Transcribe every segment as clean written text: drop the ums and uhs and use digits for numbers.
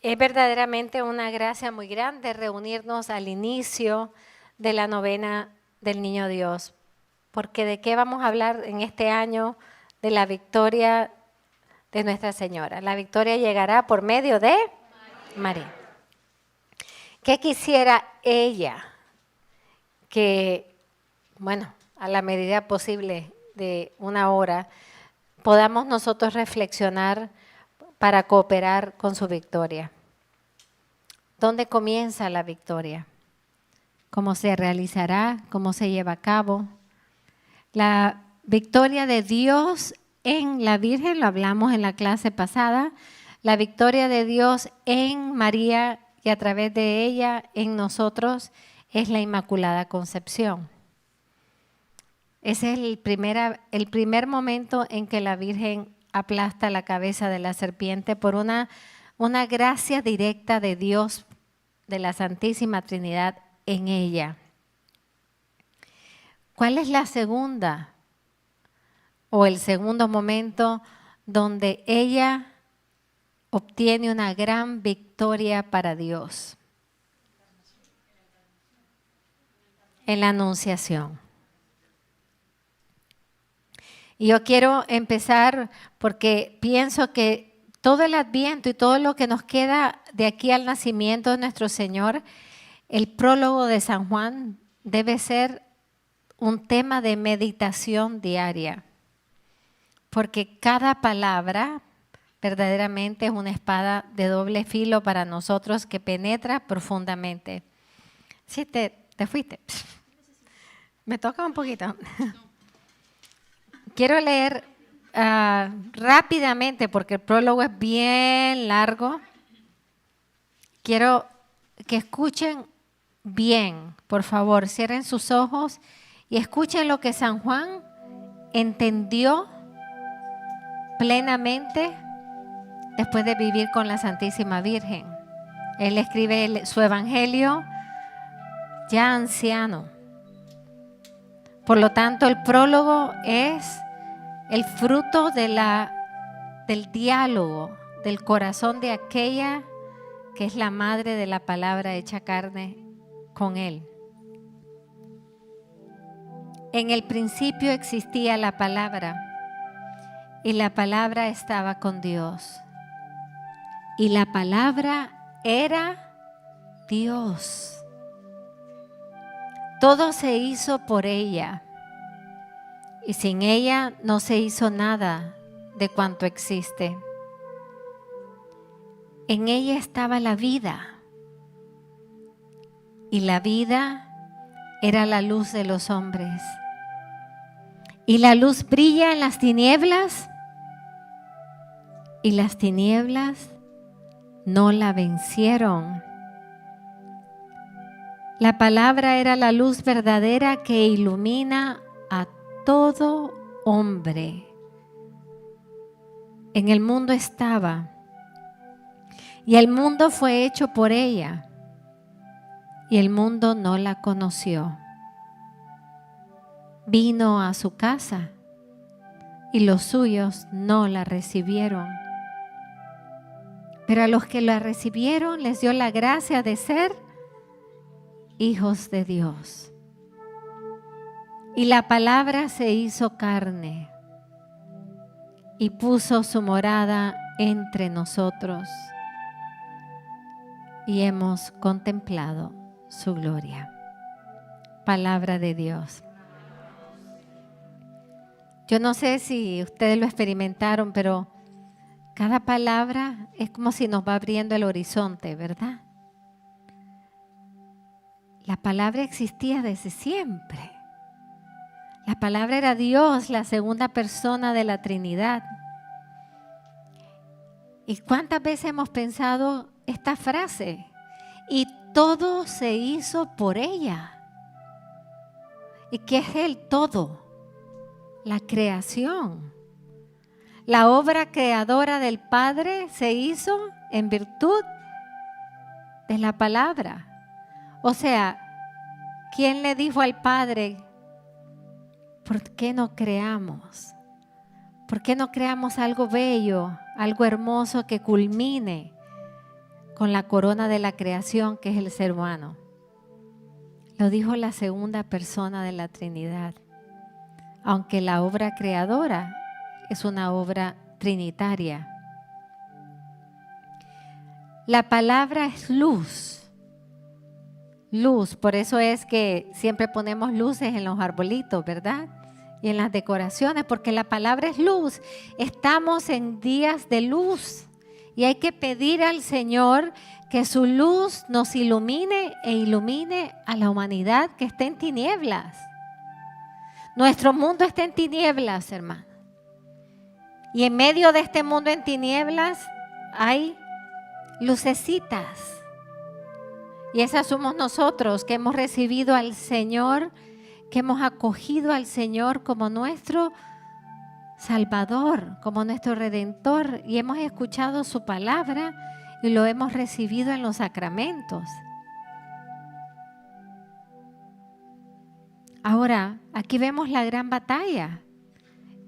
Es verdaderamente una gracia muy grande reunirnos al inicio de la novena del Niño Dios, porque ¿de qué vamos a hablar en este año? De la victoria de Nuestra Señora. La victoria llegará por medio de María. ¿Qué quisiera ella? Que, bueno, a la medida posible de una hora, podamos nosotros reflexionar para cooperar con su victoria. ¿Dónde comienza la victoria? ¿Cómo se realizará? ¿Cómo se lleva a cabo? La victoria de Dios en la Virgen, lo hablamos en la clase pasada, la victoria de Dios en María y a través de ella en nosotros es la Inmaculada Concepción. Ese es el primer momento en que la Virgen aplasta la cabeza de la serpiente por una gracia directa de Dios, de la Santísima Trinidad en ella. ¿Cuál es la segunda o el segundo momento donde ella obtiene una gran victoria para Dios? En la Anunciación. Y yo quiero empezar porque pienso que todo el Adviento y todo lo que nos queda de aquí al nacimiento de nuestro Señor, el prólogo de San Juan debe ser un tema de meditación diaria, porque cada palabra verdaderamente es una espada de doble filo para nosotros que penetra profundamente. Sí, te fuiste. Me toca un poquito. Quiero leer rápidamente porque el prólogo es bien largo. Quiero que escuchen bien, por favor, cierren sus ojos y escuchen lo que San Juan entendió plenamente después de vivir con la Santísima Virgen. Él escribe su evangelio ya anciano. Por lo tanto, el prólogo es el fruto del diálogo, del corazón de aquella que es la madre de la palabra hecha carne con él. En el principio existía la palabra y la palabra estaba con Dios y la palabra era Dios. Todo se hizo por ella y sin ella no se hizo nada de cuanto existe. En ella estaba la vida y la vida era la luz de los hombres. Y la luz brilla en las tinieblas y las tinieblas no la vencieron. La palabra era la luz verdadera que ilumina a todo hombre. En el mundo estaba y el mundo fue hecho por ella y el mundo no la conoció. Vino a su casa y los suyos no la recibieron. Pero a los que la recibieron les dio la gracia de ser hijos de Dios. Y la palabra se hizo carne y puso su morada entre nosotros y hemos contemplado su gloria. Palabra de Dios. Yo no sé si ustedes lo experimentaron, pero cada palabra es como si nos va abriendo el horizonte, ¿verdad? La palabra existía desde siempre. La palabra era Dios, la segunda persona de la Trinidad. ¿Y cuántas veces hemos pensado esta frase? Y todo se hizo por ella. ¿Y qué es el todo? La creación. La obra creadora del Padre se hizo en virtud de la palabra. O sea, ¿quién le dijo al Padre, ¿por qué no creamos? ¿Por qué no creamos algo bello, algo hermoso que culmine con la corona de la creación que es el ser humano. Lo dijo la segunda persona de la Trinidad. Aunque la obra creadora es una obra trinitaria. La palabra es luz. Luz, por eso es que siempre ponemos luces en los arbolitos, ¿verdad? Y en las decoraciones, porque la palabra es luz. Estamos en días de luz y hay que pedir al Señor que su luz nos ilumine e ilumine a la humanidad que está en tinieblas. Nuestro mundo está en tinieblas, hermano. Y en medio de este mundo en tinieblas hay lucecitas. Y esas somos nosotros que hemos recibido al Señor, que hemos acogido al Señor como nuestro Salvador, como nuestro Redentor. Y hemos escuchado su palabra y lo hemos recibido en los sacramentos. Ahora, aquí vemos la gran batalla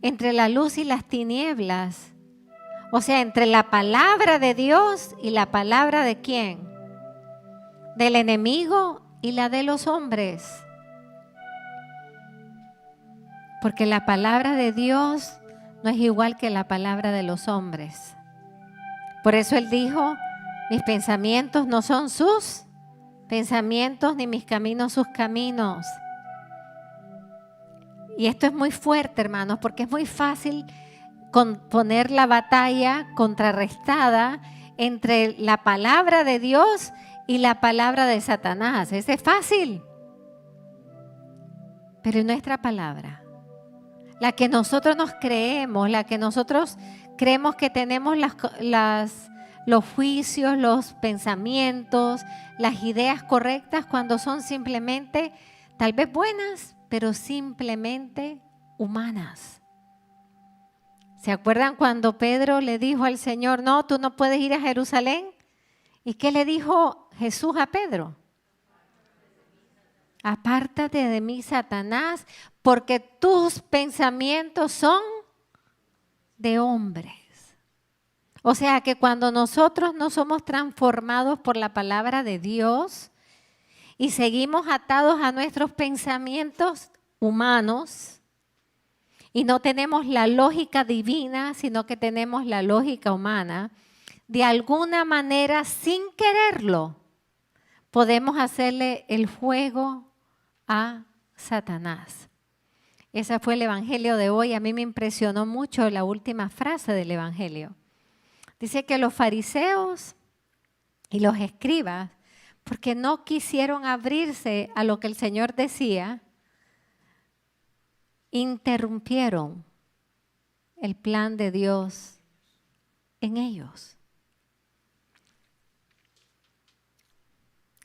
entre la luz y las tinieblas. O sea, entre la palabra de Dios y la palabra de ¿quién? Del enemigo y la de los hombres. Porque la palabra de Dios no es igual que la palabra de los hombres. Por eso Él dijo, mis pensamientos no son sus pensamientos, ni mis caminos sus caminos. Y esto es muy fuerte, hermanos, porque es muy fácil poner la batalla contrarrestada entre la palabra de Dios y la palabra de Satanás. Ese es fácil. Pero nuestra palabra, la que nosotros nos creemos, la que nosotros creemos que tenemos los juicios, los pensamientos, las ideas correctas, cuando son simplemente, tal vez buenas, pero simplemente humanas. ¿Se acuerdan cuando Pedro le dijo al Señor, no, tú no puedes ir a Jerusalén? ¿Y qué le dijo Jesús a Pedro? Apártate de mí, Satanás, porque tus pensamientos son de hombres. O sea que cuando nosotros no somos transformados por la palabra de Dios y seguimos atados a nuestros pensamientos humanos y no tenemos la lógica divina, sino que tenemos la lógica humana, de alguna manera, sin quererlo, podemos hacerle el juego a Satanás. Ese fue el evangelio de hoy. A mí me impresionó mucho la última frase del evangelio. Dice que los fariseos y los escribas, porque no quisieron abrirse a lo que el Señor decía, interrumpieron el plan de Dios en ellos.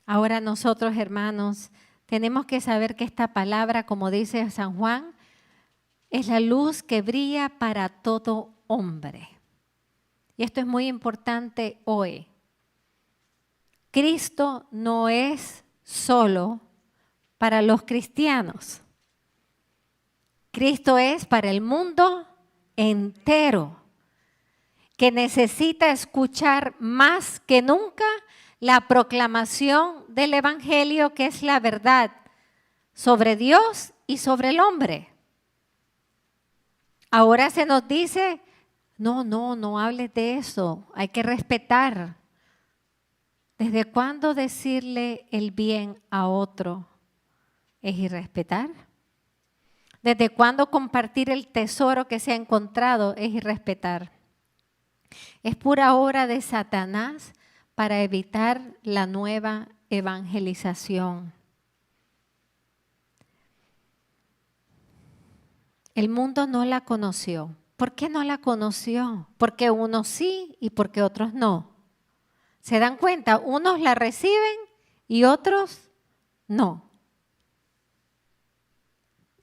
Ahora nosotros, hermanos, tenemos que saber que esta palabra, como dice San Juan, es la luz que brilla para todo hombre. Y esto es muy importante hoy. Cristo no es solo para los cristianos. Cristo es para el mundo entero, que necesita escuchar más que nunca la proclamación del evangelio, que es la verdad sobre Dios y sobre el hombre. Ahora se nos dice, no hables de eso, hay que respetar. ¿Desde cuándo decirle el bien a otro es irrespetar? ¿Desde cuándo compartir el tesoro que se ha encontrado es irrespetar? Es pura obra de Satanás para evitar la nueva evangelización. El mundo no la conoció. ¿Por qué no la conoció? Porque unos sí y porque otros no. ¿Se dan cuenta? Unos la reciben y otros no.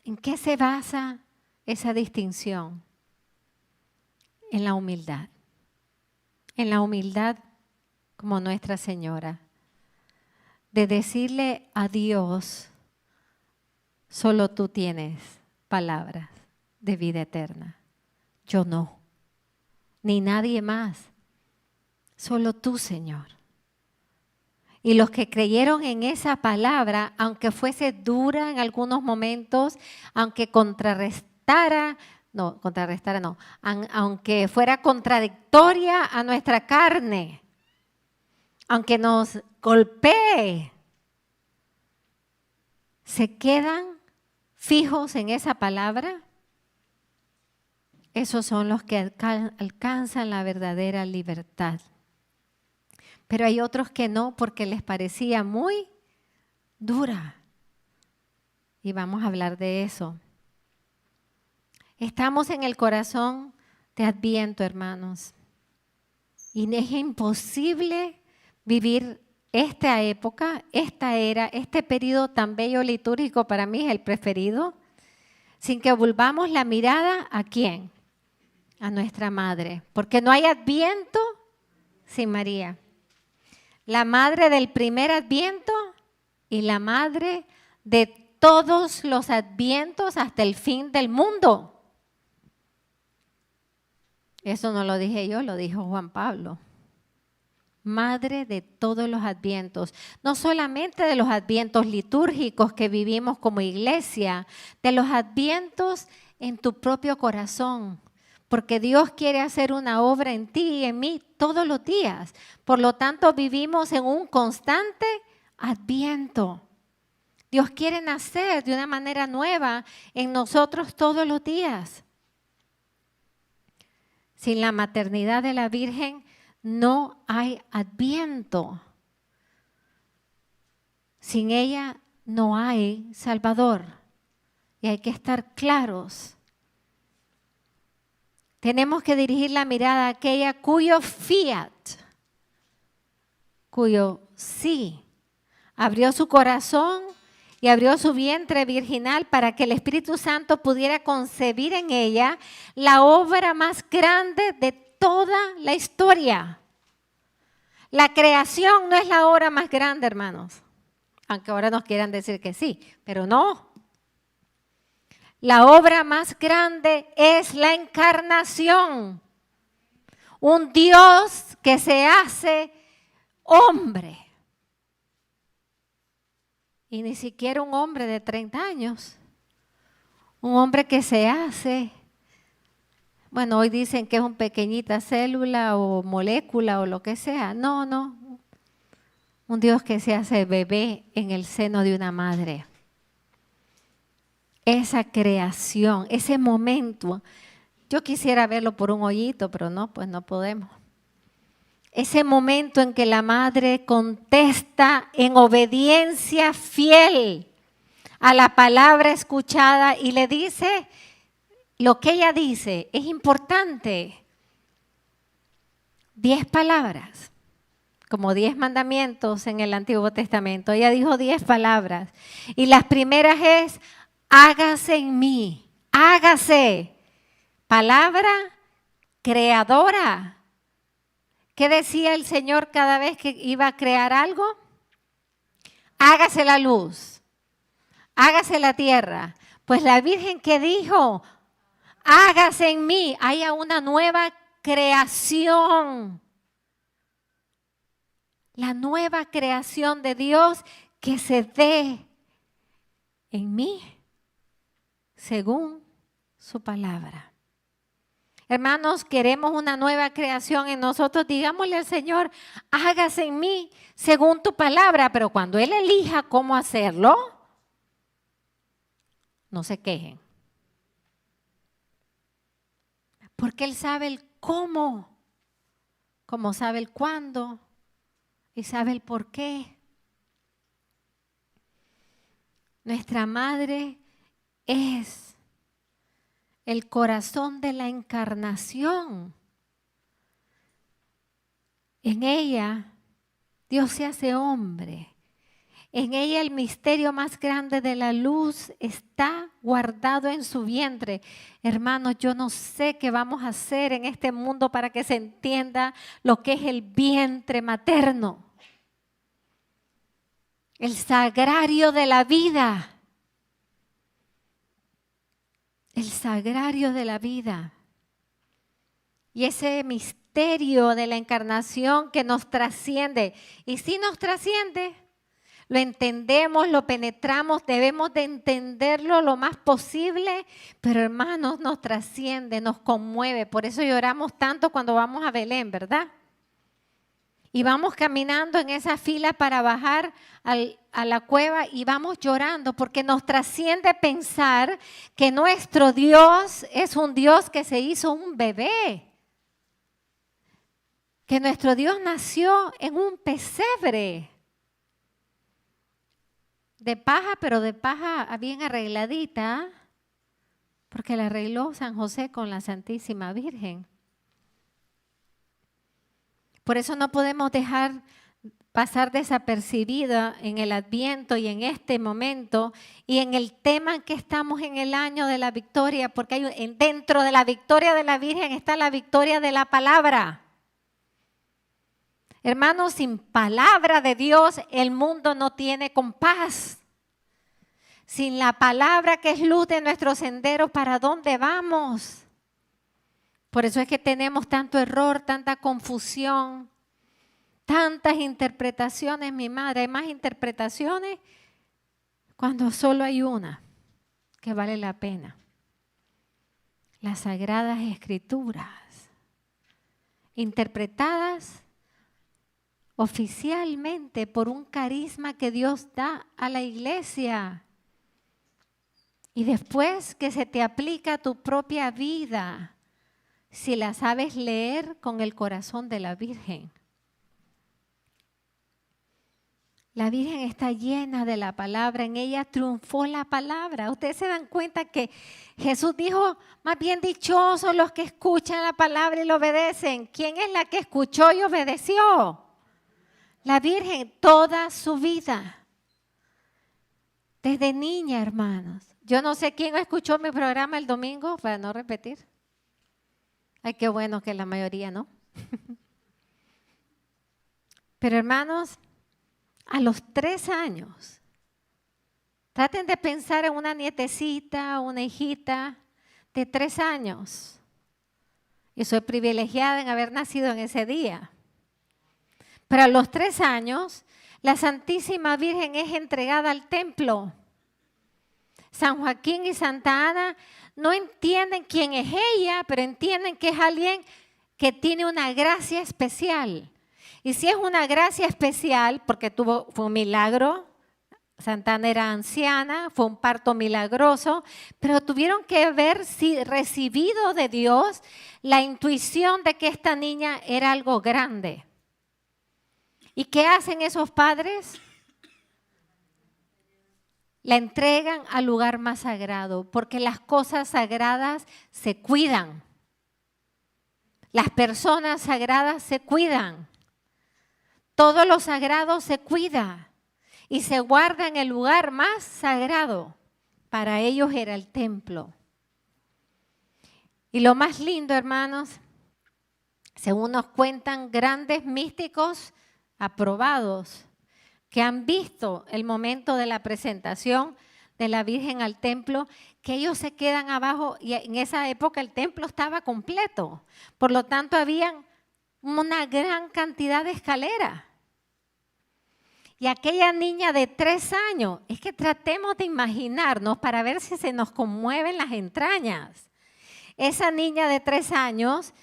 ¿En qué se basa esa distinción? En la humildad. En la humildad como Nuestra Señora. De decirle a Dios, solo tú tienes palabras de vida eterna. Yo no, ni nadie más. Solo tú, Señor. Y los que creyeron en esa palabra, aunque fuese dura en algunos momentos, aunque aunque fuera contradictoria a nuestra carne, aunque nos golpee, se quedan fijos en esa palabra. Esos son los que alcanzan la verdadera libertad. Pero hay otros que no, porque les parecía muy dura. Y vamos a hablar de eso. Estamos en el corazón de Adviento, hermanos. Y es imposible vivir esta época, esta era, este periodo tan bello litúrgico, para mí es el preferido, sin que volvamos la mirada ¿a quién? A nuestra madre. Porque no hay Adviento sin María. La madre del primer Adviento y la madre de todos los Advientos hasta el fin del mundo. Eso no lo dije yo, lo dijo Juan Pablo. Madre de todos los Advientos, no solamente de los Advientos litúrgicos que vivimos como iglesia, de los Advientos en tu propio corazón, porque Dios quiere hacer una obra en ti y en mí todos los días. Por lo tanto, vivimos en un constante Adviento. Dios quiere nacer de una manera nueva en nosotros todos los días. Sin la maternidad de la Virgen no hay Adviento. Sin ella no hay Salvador. Y hay que estar claros. Tenemos que dirigir la mirada a aquella cuyo fiat, cuyo sí, abrió su corazón y abrió su vientre virginal para que el Espíritu Santo pudiera concebir en ella la obra más grande de toda la historia. La creación no es la obra más grande, hermanos, aunque ahora nos quieran decir que sí, pero no. La obra más grande es la encarnación. Un Dios que se hace hombre. Y ni siquiera un hombre de 30 años. Un hombre que se hace, bueno, hoy dicen que es una pequeñita célula o molécula o lo que sea. No, no. Un Dios que se hace bebé en el seno de una madre. Esa creación, ese momento, yo quisiera verlo por un hoyito, pero no, pues no podemos. Ese momento en que la madre contesta en obediencia fiel a la palabra escuchada y le dice lo que ella dice, es importante. 10 palabras, como 10 mandamientos en el Antiguo Testamento. Ella dijo 10 palabras y las primeras es: hágase en mí, hágase. Palabra creadora. ¿Qué decía el Señor cada vez que iba a crear algo? Hágase la luz, hágase la tierra. Pues la Virgen que dijo, hágase en mí, haya una nueva creación. La nueva creación de Dios que se dé en mí según su palabra. Hermanos, queremos una nueva creación en nosotros. Digámosle al Señor, hágase en mí según tu palabra. Pero cuando Él elija cómo hacerlo, no se quejen. Porque Él sabe el cómo, como sabe el cuándo y sabe el por qué. Nuestra madre es el corazón de la encarnación. En ella, Dios se hace hombre. En ella el misterio más grande de la luz está guardado en su vientre. Hermanos, yo no sé qué vamos a hacer en este mundo para que se entienda lo que es el vientre materno. El sagrario de la vida. El sagrario de la vida. Y ese misterio misterio de la encarnación que nos trasciende. Y si nos trasciende, lo entendemos, lo penetramos, debemos de entenderlo lo más posible, pero hermanos, nos trasciende, nos conmueve. Por eso lloramos tanto cuando vamos a Belén, ¿verdad? Y vamos caminando en esa fila para bajar a la cueva y vamos llorando porque nos trasciende pensar que nuestro Dios es un Dios que se hizo un bebé. Que nuestro Dios nació en un pesebre. De paja, pero de paja bien arregladita, porque la arregló San José con la Santísima Virgen. Por eso no podemos dejar pasar desapercibida en el Adviento y en este momento y en el tema en que estamos en el año de la victoria, porque dentro de la victoria de la Virgen está la victoria de la palabra. Hermanos, sin palabra de Dios el mundo no tiene compás. Sin la palabra que es luz de nuestro sendero, ¿para dónde vamos? Por eso es que tenemos tanto error, tanta confusión, tantas interpretaciones, mi madre. Hay más interpretaciones cuando solo hay una que vale la pena. Las Sagradas Escrituras, interpretadas oficialmente por un carisma que Dios da a la iglesia. Y después que se te aplica a tu propia vida, si la sabes leer con el corazón de la Virgen. La Virgen está llena de la palabra, en ella triunfó la palabra. Ustedes se dan cuenta que Jesús dijo, más bien dichosos los que escuchan la palabra y la obedecen. ¿Quién es la que escuchó y obedeció? La Virgen toda su vida. Desde niña, hermanos. Yo no sé quién escuchó mi programa el domingo, para no repetir. Ay, qué bueno que la mayoría no. Pero hermanos, a los 3 años, traten de pensar en una nietecita, una hijita de 3 años. Y soy privilegiada en haber nacido en ese día. Pero a los 3 años, la Santísima Virgen es entregada al templo. San Joaquín y Santa Ana no entienden quién es ella, pero entienden que es alguien que tiene una gracia especial. Y si es una gracia especial, porque fue un milagro, Santa Ana era anciana, fue un parto milagroso, pero tuvieron que haber recibido de Dios la intuición de que esta niña era algo grande. ¿Y qué hacen esos padres? La entregan al lugar más sagrado, porque las cosas sagradas se cuidan. Las personas sagradas se cuidan. Todo lo sagrado se cuida y se guarda en el lugar más sagrado. Para ellos era el templo. Y lo más lindo, hermanos, según nos cuentan grandes místicos aprobados, que han visto el momento de la presentación de la Virgen al templo, que ellos se quedan abajo y en esa época el templo estaba completo. Por lo tanto, había una gran cantidad de escaleras. Y aquella niña de 3 años, es que tratemos de imaginarnos para ver si se nos conmueven las entrañas. Esa niña de 3 años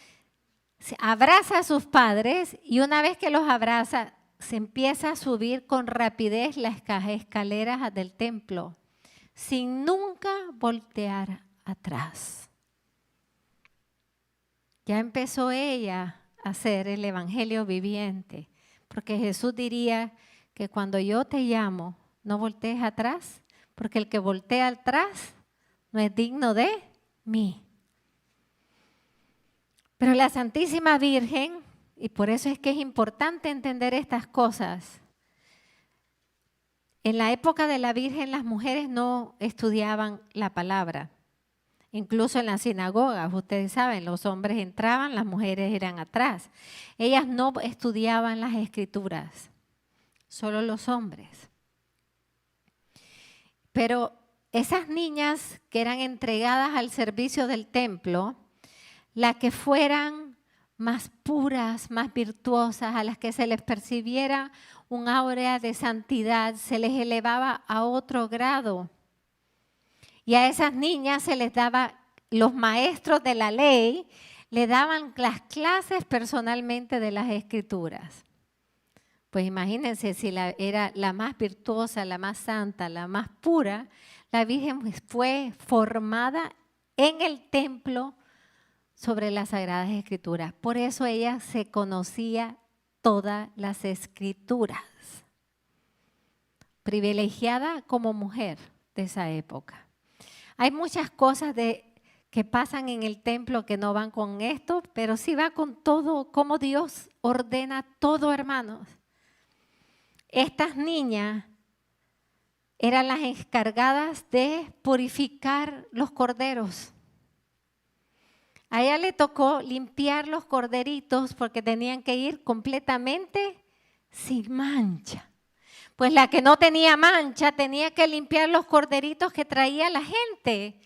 abraza a sus padres y una vez que los abraza, se empieza a subir con rapidez las escaleras del templo, sin nunca voltear atrás. Ya empezó ella a hacer el evangelio viviente, porque Jesús diría que cuando yo te llamo, no voltees atrás, porque el que voltea atrás no es digno de mí. Pero la Santísima Virgen, y por eso es que es importante entender estas cosas. En la época de la Virgen las mujeres no estudiaban la palabra. Incluso en las sinagogas, ustedes saben, los hombres entraban, las mujeres eran atrás. Ellas no estudiaban las escrituras, solo los hombres. Pero esas niñas que eran entregadas al servicio del templo, las que fueran más puras, más virtuosas, a las que se les percibiera un aura de santidad, se les elevaba a otro grado. Y a esas niñas se les daba, los maestros de la ley, le daban las clases personalmente de las Escrituras. Pues imagínense si era la más virtuosa, la más santa, la más pura, la Virgen fue formada en el templo sobre las Sagradas Escrituras. Por eso ella se conocía todas las Escrituras. Privilegiada como mujer de esa época. Hay muchas cosas que pasan en el templo que no van con esto, pero sí va con todo, cómo Dios ordena todo, hermanos. Estas niñas eran las encargadas de purificar los corderos. A ella le tocó limpiar los corderitos porque tenían que ir completamente sin mancha. Pues la que no tenía mancha tenía que limpiar los corderitos que traía la gente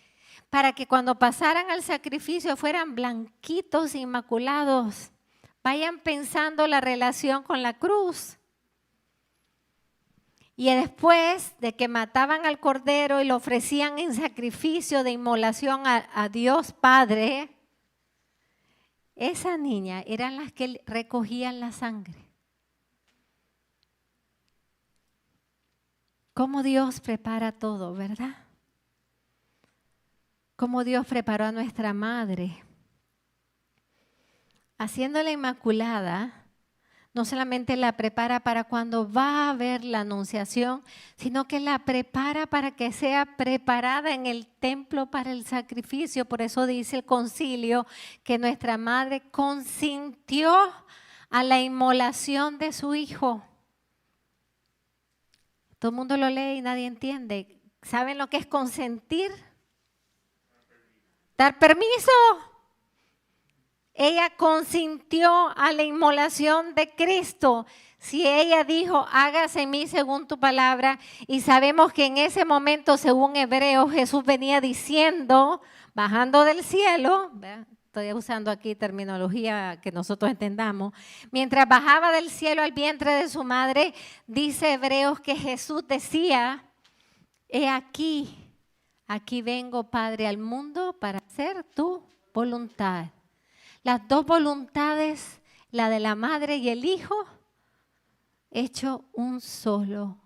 para que cuando pasaran al sacrificio fueran blanquitos, inmaculados. Vayan pensando la relación con la cruz. Y después de que mataban al cordero y lo ofrecían en sacrificio de inmolación a Dios Padre, esas niñas eran las que recogían la sangre. Cómo Dios prepara todo, ¿verdad? Cómo Dios preparó a nuestra madre. Haciéndola inmaculada, no solamente la prepara para cuando va a haber la anunciación, sino que la prepara para que sea preparada en el templo para el sacrificio. Por eso dice el concilio que nuestra madre consintió a la inmolación de su hijo. Todo el mundo lo lee y nadie entiende. ¿Saben lo que es consentir? Dar permiso. Ella consintió a la inmolación de Cristo. Si ella dijo, hágase en mí según tu palabra, y sabemos que en ese momento, según Hebreos, Jesús venía diciendo, bajando del cielo, ¿verdad? Estoy usando aquí terminología que nosotros entendamos, mientras bajaba del cielo al vientre de su madre, dice Hebreos que Jesús decía, he aquí vengo, Padre, al mundo para hacer tu voluntad. Las dos voluntades, la de la madre y el hijo, hecho un solo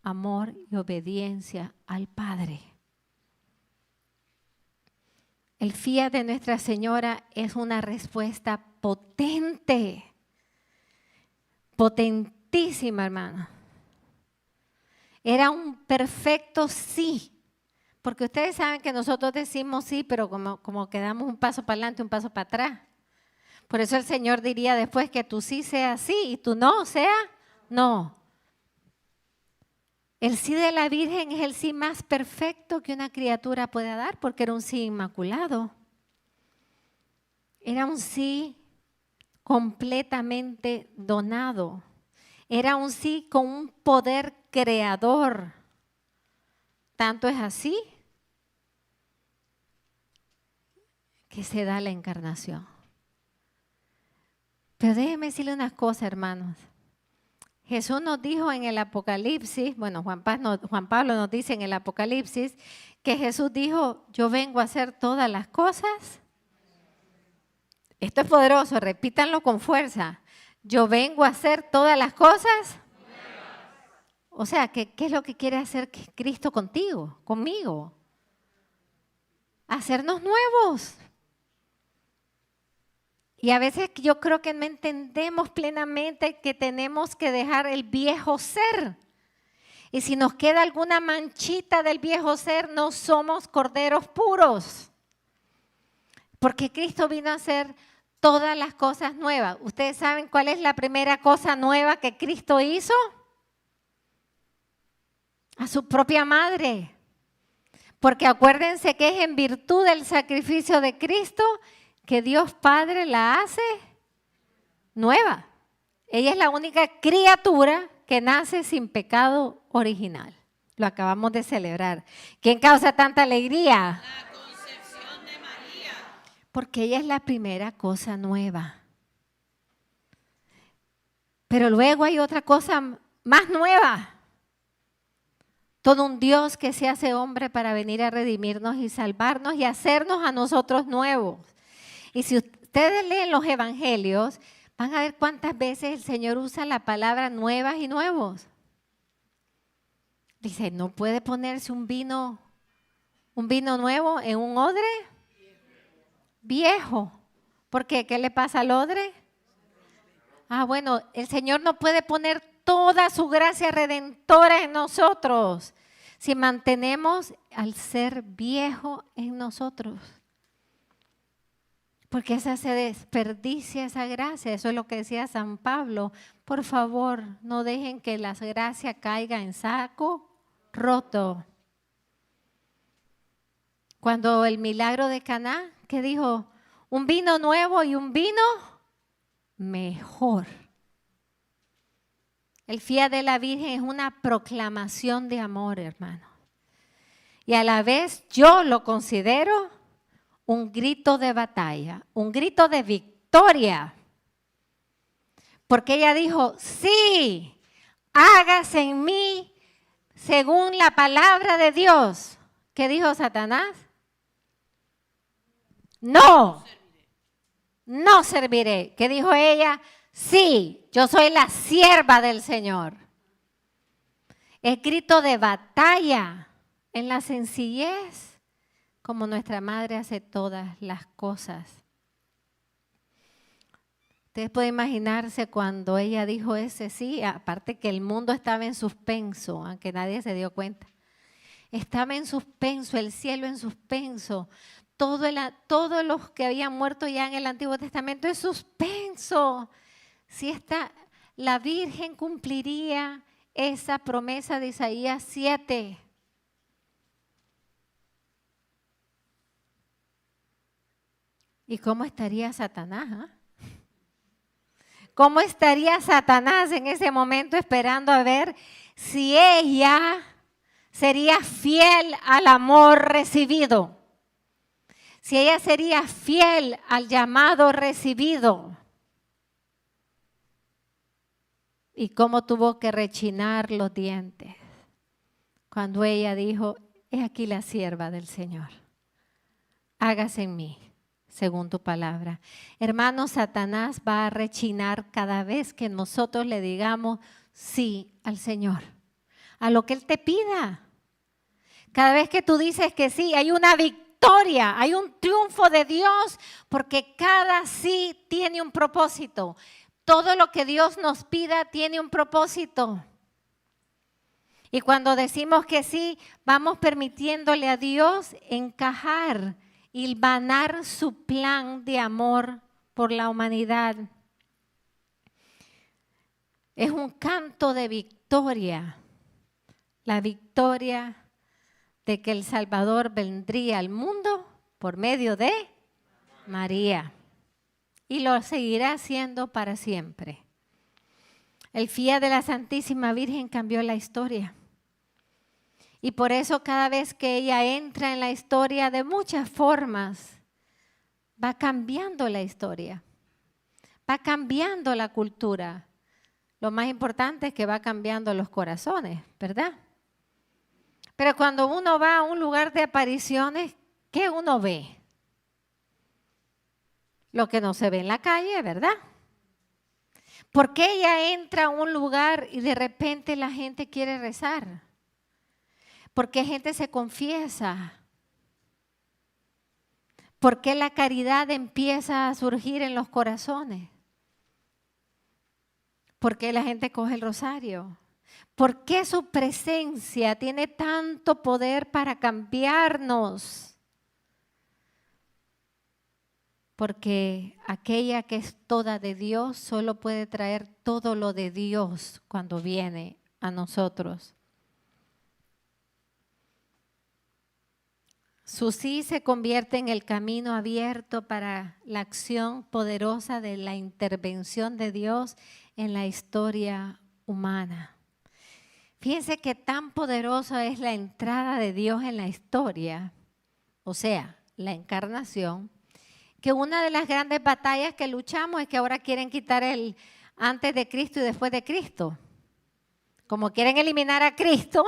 amor y obediencia al Padre. El fiat de Nuestra Señora es una respuesta potente, potentísima, hermano. Era un perfecto sí. Porque ustedes saben que nosotros decimos sí, pero como quedamos un paso para adelante, un paso para atrás. Por eso el Señor diría después que tu sí sea sí y tu no sea no. El sí de la Virgen es el sí más perfecto que una criatura pueda dar porque era un sí inmaculado. Era un sí completamente donado. Era un sí con un poder creador. Tanto es así que se da la encarnación. Pero déjenme decirle unas cosas, hermanos. Jesús nos dijo en el Apocalipsis, bueno, Juan Pablo nos dice en el Apocalipsis, que Jesús dijo, yo vengo a hacer todas las cosas. Esto es poderoso, repítanlo con fuerza. Yo vengo a hacer todas las cosas. O sea, ¿qué es lo que quiere hacer Cristo contigo, conmigo? Hacernos nuevos. Y a veces yo creo que no entendemos plenamente que tenemos que dejar el viejo ser. Y si nos queda alguna manchita del viejo ser, no somos corderos puros. Porque Cristo vino a hacer todas las cosas nuevas. ¿Ustedes saben cuál es la primera cosa nueva que Cristo hizo? A su propia madre. Porque acuérdense que es en virtud del sacrificio de Cristo que Dios Padre la hace nueva. Ella es la única criatura que nace sin pecado original. Lo acabamos de celebrar. ¿Quién causa tanta alegría? La concepción de María. Porque ella es la primera cosa nueva. Pero luego hay otra cosa más nueva. Todo un Dios que se hace hombre para venir a redimirnos y salvarnos y hacernos a nosotros nuevos. Y si ustedes leen los evangelios, van a ver cuántas veces el Señor usa la palabra nuevas y nuevos. Dice, no puede ponerse un vino nuevo en un odre viejo. ¿Por qué? ¿Qué le pasa al odre? Bueno, el Señor no puede poner toda su gracia redentora en nosotros si mantenemos al ser viejo en nosotros. Porque esa se desperdicia esa gracia. Eso es lo que decía San Pablo. Por favor, no dejen que la gracia caiga en saco roto. Cuando el milagro de Caná, ¿qué dijo? Un vino nuevo y un vino mejor. El fiat de la Virgen es una proclamación de amor, hermano. Y a la vez yo lo considero un grito de batalla, un grito de victoria. Porque ella dijo, sí, hágase en mí según la palabra de Dios. ¿Qué dijo Satanás? No, no serviré. ¿Qué dijo ella? Sí, yo soy la sierva del Señor. Es grito de batalla en la sencillez, como nuestra madre hace todas las cosas. Ustedes pueden imaginarse cuando ella dijo ese sí, aparte que el mundo estaba en suspenso, aunque nadie se dio cuenta. Estaba en suspenso, el cielo en suspenso. Todos los que habían muerto ya en el Antiguo Testamento en suspenso. Si la Virgen cumpliría esa promesa de Isaías 7. ¿Y cómo estaría Satanás? ¿Cómo estaría Satanás en ese momento esperando a ver si ella sería fiel al amor recibido? Si ella sería fiel al llamado recibido. Y cómo tuvo que rechinar los dientes cuando ella dijo, he aquí la sierva del Señor. Hágase en mí según tu palabra. Hermano, Satanás va a rechinar cada vez que nosotros le digamos sí al Señor, a lo que Él te pida. Cada vez que tú dices que sí, hay una victoria, hay un triunfo de Dios, porque cada sí tiene un propósito. Todo lo que Dios nos pida tiene un propósito. Y cuando decimos que sí, vamos permitiéndole a Dios encajar, hilvanar su plan de amor por la humanidad. Es un canto de victoria, la victoria de que el Salvador vendría al mundo por medio de María. Y lo seguirá haciendo para siempre. El fiat de la Santísima Virgen cambió la historia. Y por eso cada vez que ella entra en la historia de muchas formas, va cambiando la historia, va cambiando la cultura. Lo más importante es que va cambiando los corazones, ¿verdad? Pero cuando uno va a un lugar de apariciones, ¿qué uno ve? Lo que no se ve en la calle, ¿verdad? ¿Por qué ella entra a un lugar y de repente la gente quiere rezar? ¿Por qué gente se confiesa? ¿Por qué la caridad empieza a surgir en los corazones? ¿Por qué la gente coge el rosario? ¿Por qué su presencia tiene tanto poder para cambiarnos? Porque aquella que es toda de Dios solo puede traer todo lo de Dios cuando viene a nosotros. Su sí se convierte en el camino abierto para la acción poderosa de la intervención de Dios en la historia humana. Fíjense que tan poderosa es la entrada de Dios en la historia, o sea, la encarnación, que una de las grandes batallas que luchamos es que ahora quieren quitar antes de Cristo y después de Cristo. Como quieren eliminar a Cristo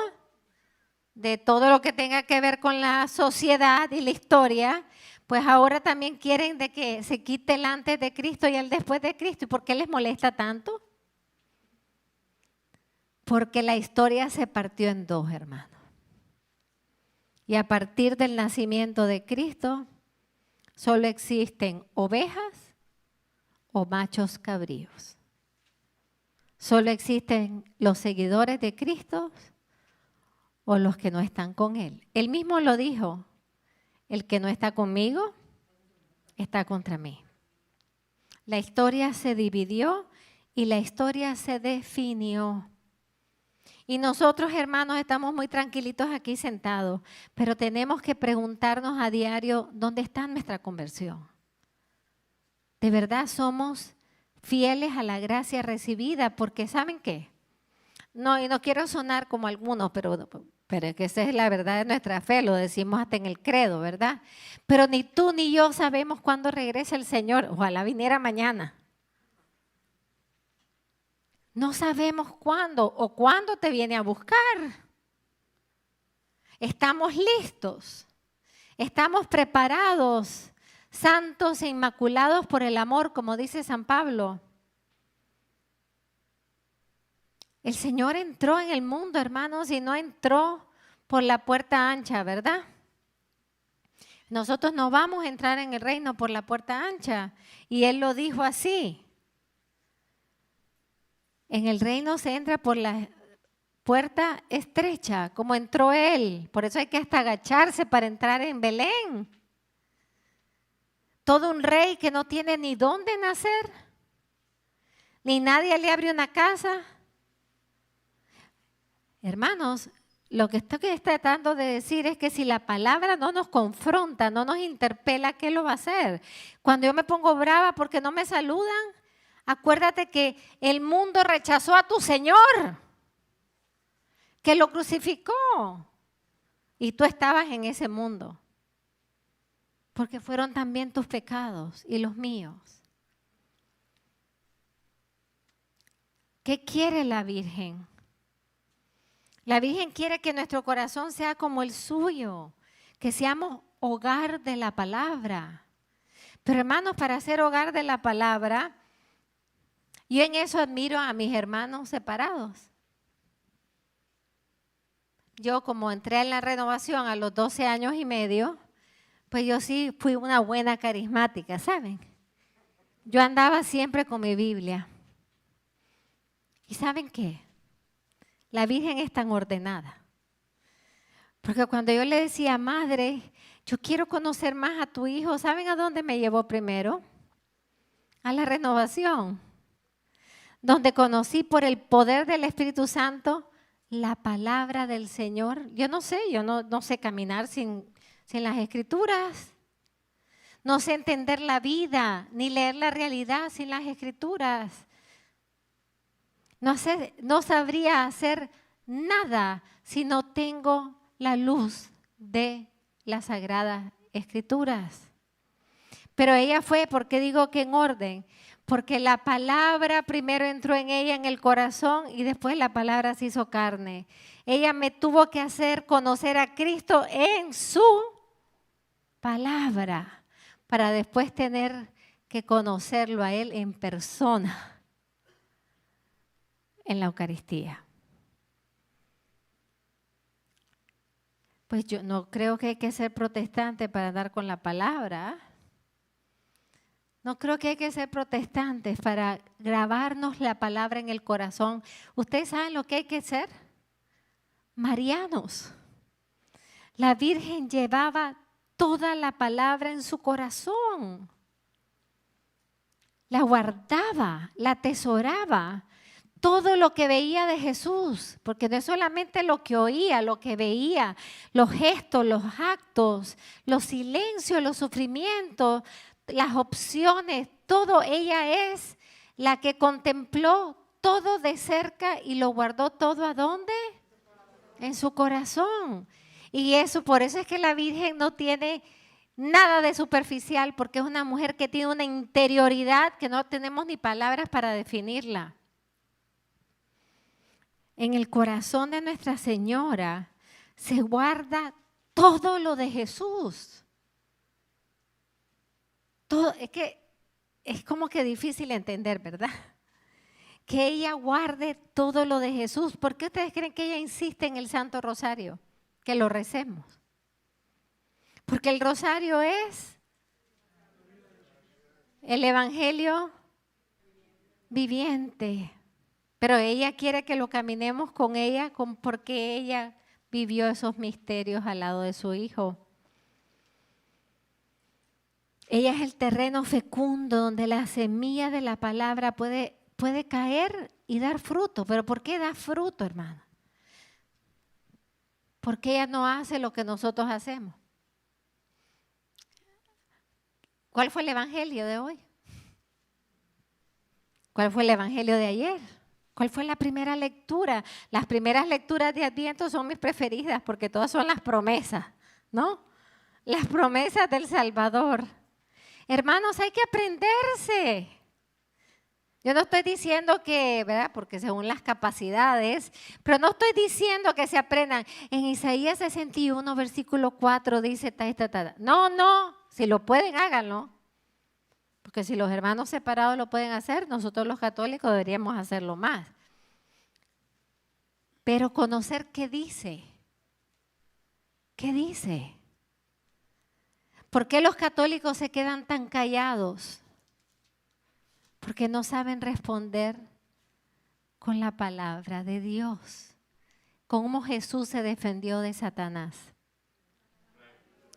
de todo lo que tenga que ver con la sociedad y la historia, pues ahora también quieren de que se quite el antes de Cristo y el después de Cristo. ¿Y por qué les molesta tanto? Porque la historia se partió en dos, hermanos. Y a partir del nacimiento de Cristo, solo existen ovejas o machos cabríos. Solo existen los seguidores de Cristo o los que no están con Él. Él mismo lo dijo, el que no está conmigo está contra mí. La historia se dividió y la historia se definió. Y nosotros, hermanos, estamos muy tranquilitos aquí sentados, pero tenemos que preguntarnos a diario, ¿dónde está nuestra conversión? ¿De verdad somos fieles a la gracia recibida? Porque ¿saben qué? No, y no quiero sonar como algunos, pero es que esa es la verdad de nuestra fe, lo decimos hasta en el credo, ¿verdad? Pero ni tú ni yo sabemos cuándo regresa el Señor. Ojalá viniera mañana. No sabemos cuándo o cuándo te viene a buscar. Estamos listos, estamos preparados, santos e inmaculados por el amor, como dice San Pablo. El Señor entró en el mundo, hermanos, y no entró por la puerta ancha, ¿verdad? Nosotros no vamos a entrar en el reino por la puerta ancha. Y Él lo dijo así. En el reino se entra por la puerta estrecha, como entró Él. Por eso hay que hasta agacharse para entrar en Belén. Todo un rey que no tiene ni dónde nacer, ni nadie le abre una casa. Hermanos, lo que estoy tratando de decir es que si la palabra no nos confronta, no nos interpela, ¿qué lo va a hacer? Cuando yo me pongo brava porque no me saludan, acuérdate que el mundo rechazó a tu Señor, que lo crucificó, y tú estabas en ese mundo, porque fueron también tus pecados y los míos. ¿Qué quiere la Virgen? La Virgen quiere que nuestro corazón sea como el suyo, que seamos hogar de la palabra. Pero hermanos, para ser hogar de la palabra, yo en eso admiro a mis hermanos separados. Yo como entré en la renovación a los 12 años y medio, pues yo sí fui una buena carismática, ¿saben? Yo andaba siempre con mi Biblia. ¿Y saben qué? La Virgen es tan ordenada. Porque cuando yo le decía, madre, yo quiero conocer más a tu hijo, ¿saben a dónde me llevó primero? A la renovación, donde conocí por el poder del Espíritu Santo la palabra del Señor. Yo no sé caminar sin las Escrituras. No sé entender la vida, ni leer la realidad sin las Escrituras. No sabría hacer nada si no tengo la luz de las Sagradas Escrituras. Pero ella fue, ¿por qué digo que en orden? Porque la palabra primero entró en ella, en el corazón, y después la palabra se hizo carne. Ella me tuvo que hacer conocer a Cristo en su palabra, para después tener que conocerlo a Él en persona. En la Eucaristía. Pues yo no creo que hay que ser protestante para andar con la palabra. No creo que hay que ser protestantes para grabarnos la palabra en el corazón. ¿Ustedes saben lo que hay que ser? Marianos. La Virgen llevaba toda la palabra en su corazón. La guardaba, la atesoraba. Todo lo que veía de Jesús, porque no es solamente lo que oía, lo que veía, los gestos, los actos, los silencios, los sufrimientos, las opciones, todo. Ella es la que contempló todo de cerca y lo guardó todo ¿a dónde? En su corazón. Y eso, por eso es que la Virgen no tiene nada de superficial, porque es una mujer que tiene una interioridad que no tenemos ni palabras para definirla. En el corazón de Nuestra Señora se guarda todo lo de Jesús. Todo, es como que difícil entender, ¿verdad? Que ella guarde todo lo de Jesús. ¿Por qué ustedes creen que ella insiste en el Santo Rosario? Que lo recemos. Porque el rosario es el Evangelio viviente. Pero ella quiere que lo caminemos con ella porque ella vivió esos misterios al lado de su Hijo. Ella es el terreno fecundo donde la semilla de la palabra puede caer y dar fruto. ¿Pero por qué da fruto, hermano? Porque ella no hace lo que nosotros hacemos. ¿Cuál fue el evangelio de hoy? ¿Cuál fue el evangelio de ayer? ¿Cuál fue la primera lectura? Las primeras lecturas de Adviento son mis preferidas porque todas son las promesas, ¿no? Las promesas del Salvador. Hermanos, hay que aprenderse. Yo no estoy diciendo que, ¿verdad? Porque según las capacidades, pero no estoy diciendo que se aprendan. En Isaías 61, versículo 4 dice, no, si lo pueden, háganlo. Porque si los hermanos separados lo pueden hacer, nosotros los católicos deberíamos hacerlo más. Pero conocer qué dice. ¿Qué dice? ¿Por qué los católicos se quedan tan callados? Porque no saben responder con la palabra de Dios. ¿Cómo Jesús se defendió de Satanás?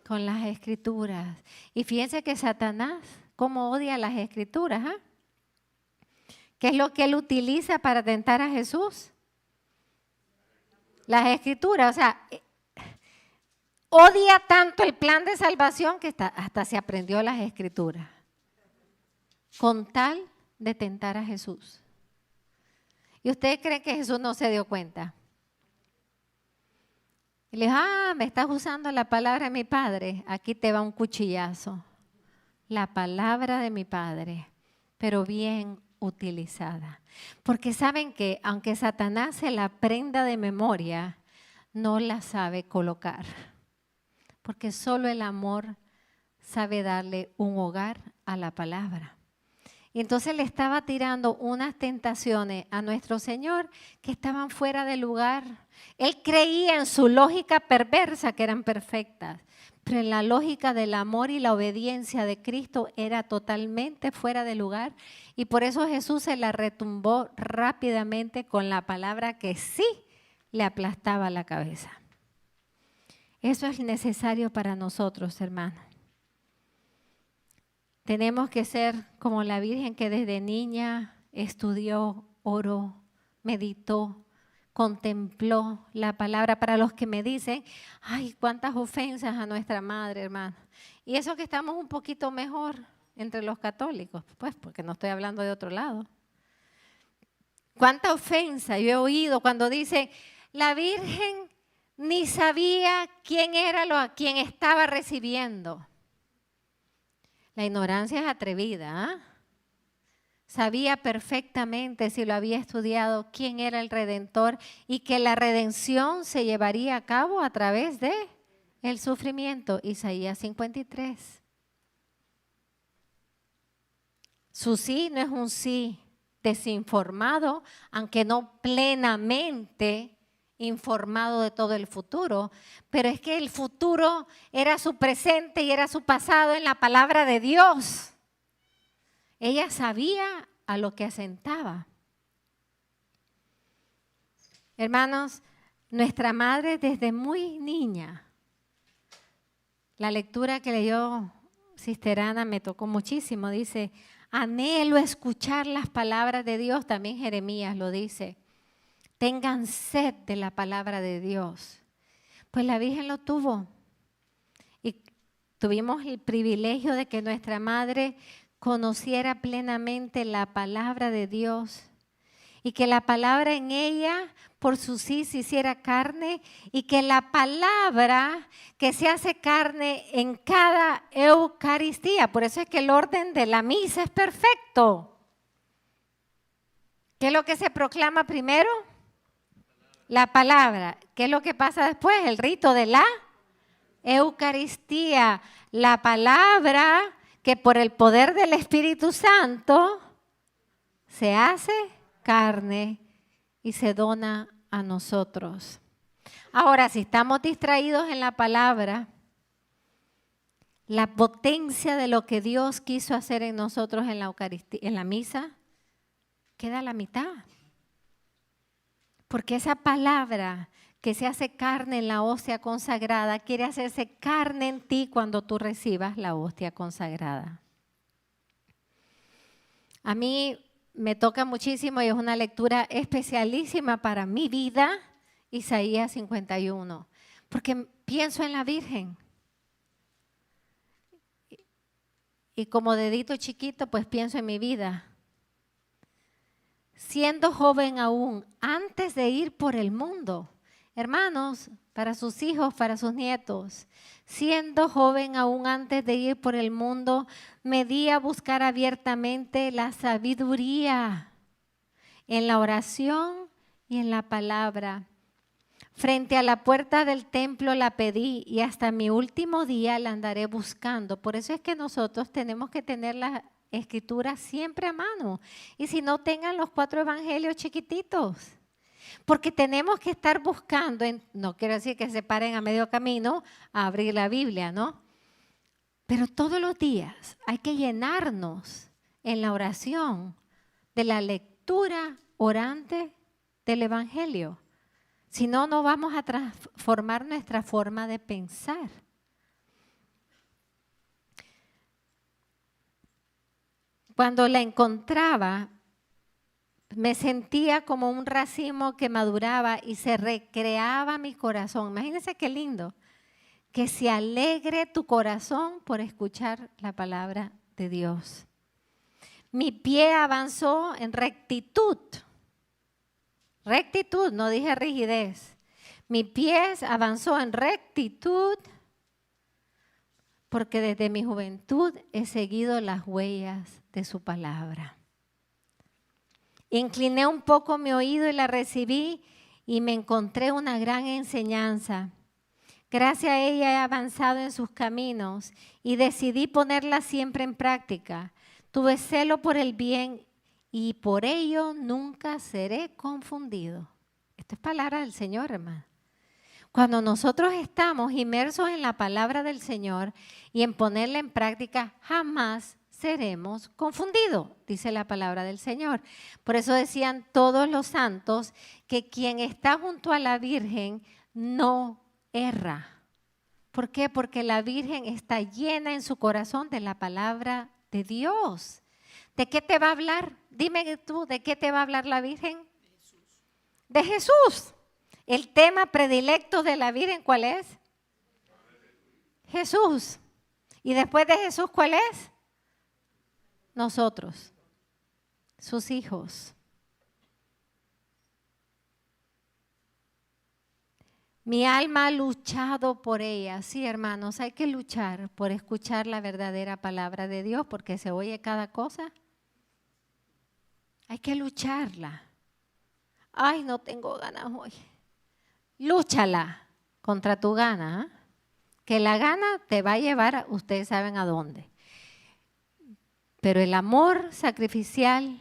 Con las Escrituras. Y fíjense que Satanás, cómo odia las Escrituras. ¿Qué es lo que él utiliza para tentar a Jesús? Las Escrituras. O sea, odia tanto el plan de salvación que hasta se aprendió las Escrituras. Con tal de tentar a Jesús. ¿Y ustedes creen que Jesús no se dio cuenta? Y le dijo, me estás usando la palabra de mi Padre. Aquí te va un cuchillazo. La palabra de mi Padre, pero bien utilizada. Porque saben que aunque Satanás se la aprenda de memoria, no la sabe colocar. Porque solo el amor sabe darle un hogar a la palabra. Y entonces le estaba tirando unas tentaciones a nuestro Señor que estaban fuera de lugar. Él creía en su lógica perversa que eran perfectas, pero en la lógica del amor y la obediencia de Cristo era totalmente fuera de lugar. Y por eso Jesús se la retumbó rápidamente con la palabra que sí le aplastaba la cabeza. Eso es necesario para nosotros, hermanos. Tenemos que ser como la Virgen que desde niña estudió, oró, meditó, contempló la palabra. Para los que me dicen, ay, cuántas ofensas a nuestra madre, hermano. Y eso que estamos un poquito mejor entre los católicos, pues porque no estoy hablando de otro lado. Cuánta ofensa yo he oído cuando dicen, la Virgen ni sabía quién era a quien estaba recibiendo. La ignorancia es atrevida, ¿eh? Sabía perfectamente, si lo había estudiado, quién era el Redentor y que la redención se llevaría a cabo a través de el sufrimiento. Isaías 53. Su sí no es un sí desinformado, aunque no plenamente informado de todo el futuro, pero es que el futuro era su presente y era su pasado en la palabra de Dios. Ella sabía a lo que asentaba. Hermanos, nuestra madre desde muy niña, la lectura que leyó Sister Ana me tocó muchísimo, dice, anhelo escuchar las palabras de Dios, también Jeremías lo dice. Tengan sed de la palabra de Dios. Pues la Virgen lo tuvo. Y tuvimos el privilegio de que nuestra madre conociera plenamente la palabra de Dios y que la palabra en ella por su sí se hiciera carne y que la palabra que se hace carne en cada Eucaristía. Por eso es que el orden de la misa es perfecto. ¿Qué es lo que se proclama primero? La palabra. ¿Qué es lo que pasa después? El rito de la Eucaristía. La palabra que por el poder del Espíritu Santo se hace carne y se dona a nosotros. Ahora, si estamos distraídos en la palabra, la potencia de lo que Dios quiso hacer en nosotros en la Eucaristía, en la misa, queda a la mitad. Porque esa palabra que se hace carne en la hostia consagrada quiere hacerse carne en ti cuando tú recibas la hostia consagrada. A mí me toca muchísimo y es una lectura especialísima para mi vida, Isaías 51, porque pienso en la Virgen. Y como dedito chiquito, pues pienso en mi vida. Siendo joven aún, antes de ir por el mundo, hermanos, para sus hijos, para sus nietos, siendo joven aún antes de ir por el mundo, me di a buscar abiertamente la sabiduría en la oración y en la palabra. Frente a la puerta del templo la pedí y hasta mi último día la andaré buscando. Por eso es que nosotros tenemos que tener la Escritura siempre a mano. Y si no, tengan los 4 evangelios chiquititos. Porque tenemos que estar buscando, no quiero decir que se paren a medio camino a abrir la Biblia, ¿no? Pero todos los días hay que llenarnos en la oración de la lectura orante del evangelio. Si no, no vamos a transformar nuestra forma de pensar. Cuando la encontraba, me sentía como un racimo que maduraba y se recreaba mi corazón. Imagínense qué lindo. Que se alegre tu corazón por escuchar la palabra de Dios. Mi pie avanzó en rectitud. Rectitud, no dije rigidez. Mi pie avanzó en rectitud porque desde mi juventud he seguido las huellas de su palabra. Incliné un poco mi oído y la recibí y me encontré una gran enseñanza. Gracias a ella he avanzado en sus caminos y decidí ponerla siempre en práctica. Tuve celo por el bien y por ello nunca seré confundido. Esto es palabra del Señor, hermano. Cuando nosotros estamos inmersos en la palabra del Señor y en ponerla en práctica, jamás seremos confundidos, dice la palabra del Señor. Por eso decían todos los santos que quien está junto a la Virgen no erra. ¿Por qué? Porque la Virgen está llena en su corazón de la palabra de Dios. ¿De qué te va a hablar? Dime tú, ¿de qué te va a hablar la Virgen? De Jesús. El tema predilecto de la Virgen, ¿cuál es? Jesús. Y después de Jesús, ¿cuál es? Nosotros, sus hijos. Mi alma ha luchado por ella. Sí, hermanos, hay que luchar por escuchar la verdadera palabra de Dios, porque se oye cada cosa. Hay que lucharla. Ay, no tengo ganas hoy. Lúchala contra tu gana, ¿eh? Que la gana te va a llevar, ustedes saben a dónde. Pero el amor sacrificial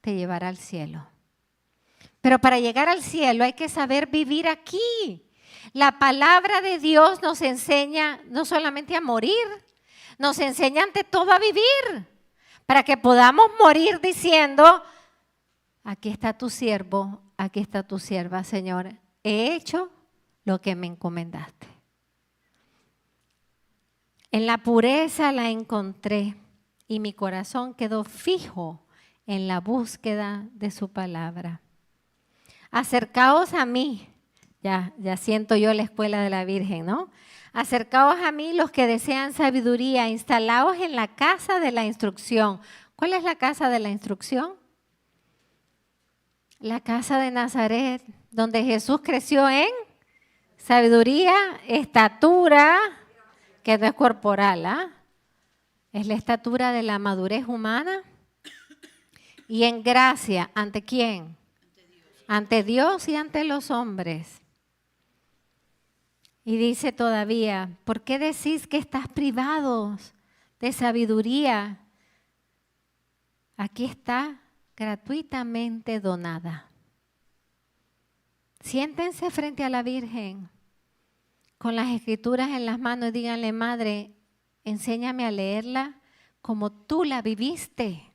te llevará al cielo. Pero para llegar al cielo hay que saber vivir aquí. La palabra de Dios nos enseña no solamente a morir, nos enseña ante todo a vivir. Para que podamos morir diciendo, aquí está tu siervo, aquí está tu sierva, Señor. He hecho lo que me encomendaste. En la pureza la encontré y mi corazón quedó fijo en la búsqueda de su palabra. Acercaos a mí, ya siento yo la escuela de la Virgen, ¿no? Acercaos a mí los que desean sabiduría, instalaos en la casa de la instrucción. ¿Cuál es la casa de la instrucción? La casa de Nazaret, donde Jesús creció en sabiduría, estatura, que no es corporal, ¿ah? Es la estatura de la madurez humana. Y en gracia, ¿ante quién? Ante Dios y ante los hombres. Y dice todavía, ¿por qué decís que estás privados de sabiduría? Aquí está gratuitamente donada. Siéntense frente a la Virgen con las escrituras en las manos y díganle, Madre, enséñame a leerla como tú la viviste.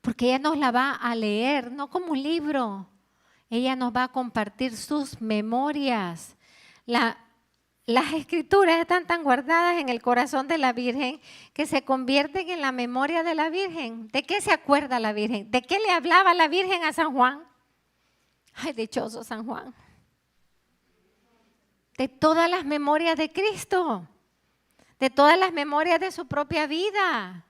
Porque ella nos la va a leer, no como un libro. Ella nos va a compartir sus memorias. Las escrituras están tan guardadas en el corazón de la Virgen que se convierten en la memoria de la Virgen. ¿De qué se acuerda la Virgen? ¿De qué le hablaba la Virgen a San Juan? Ay, dichoso San Juan. De todas las memorias de Cristo, de todas las memorias de su propia vida.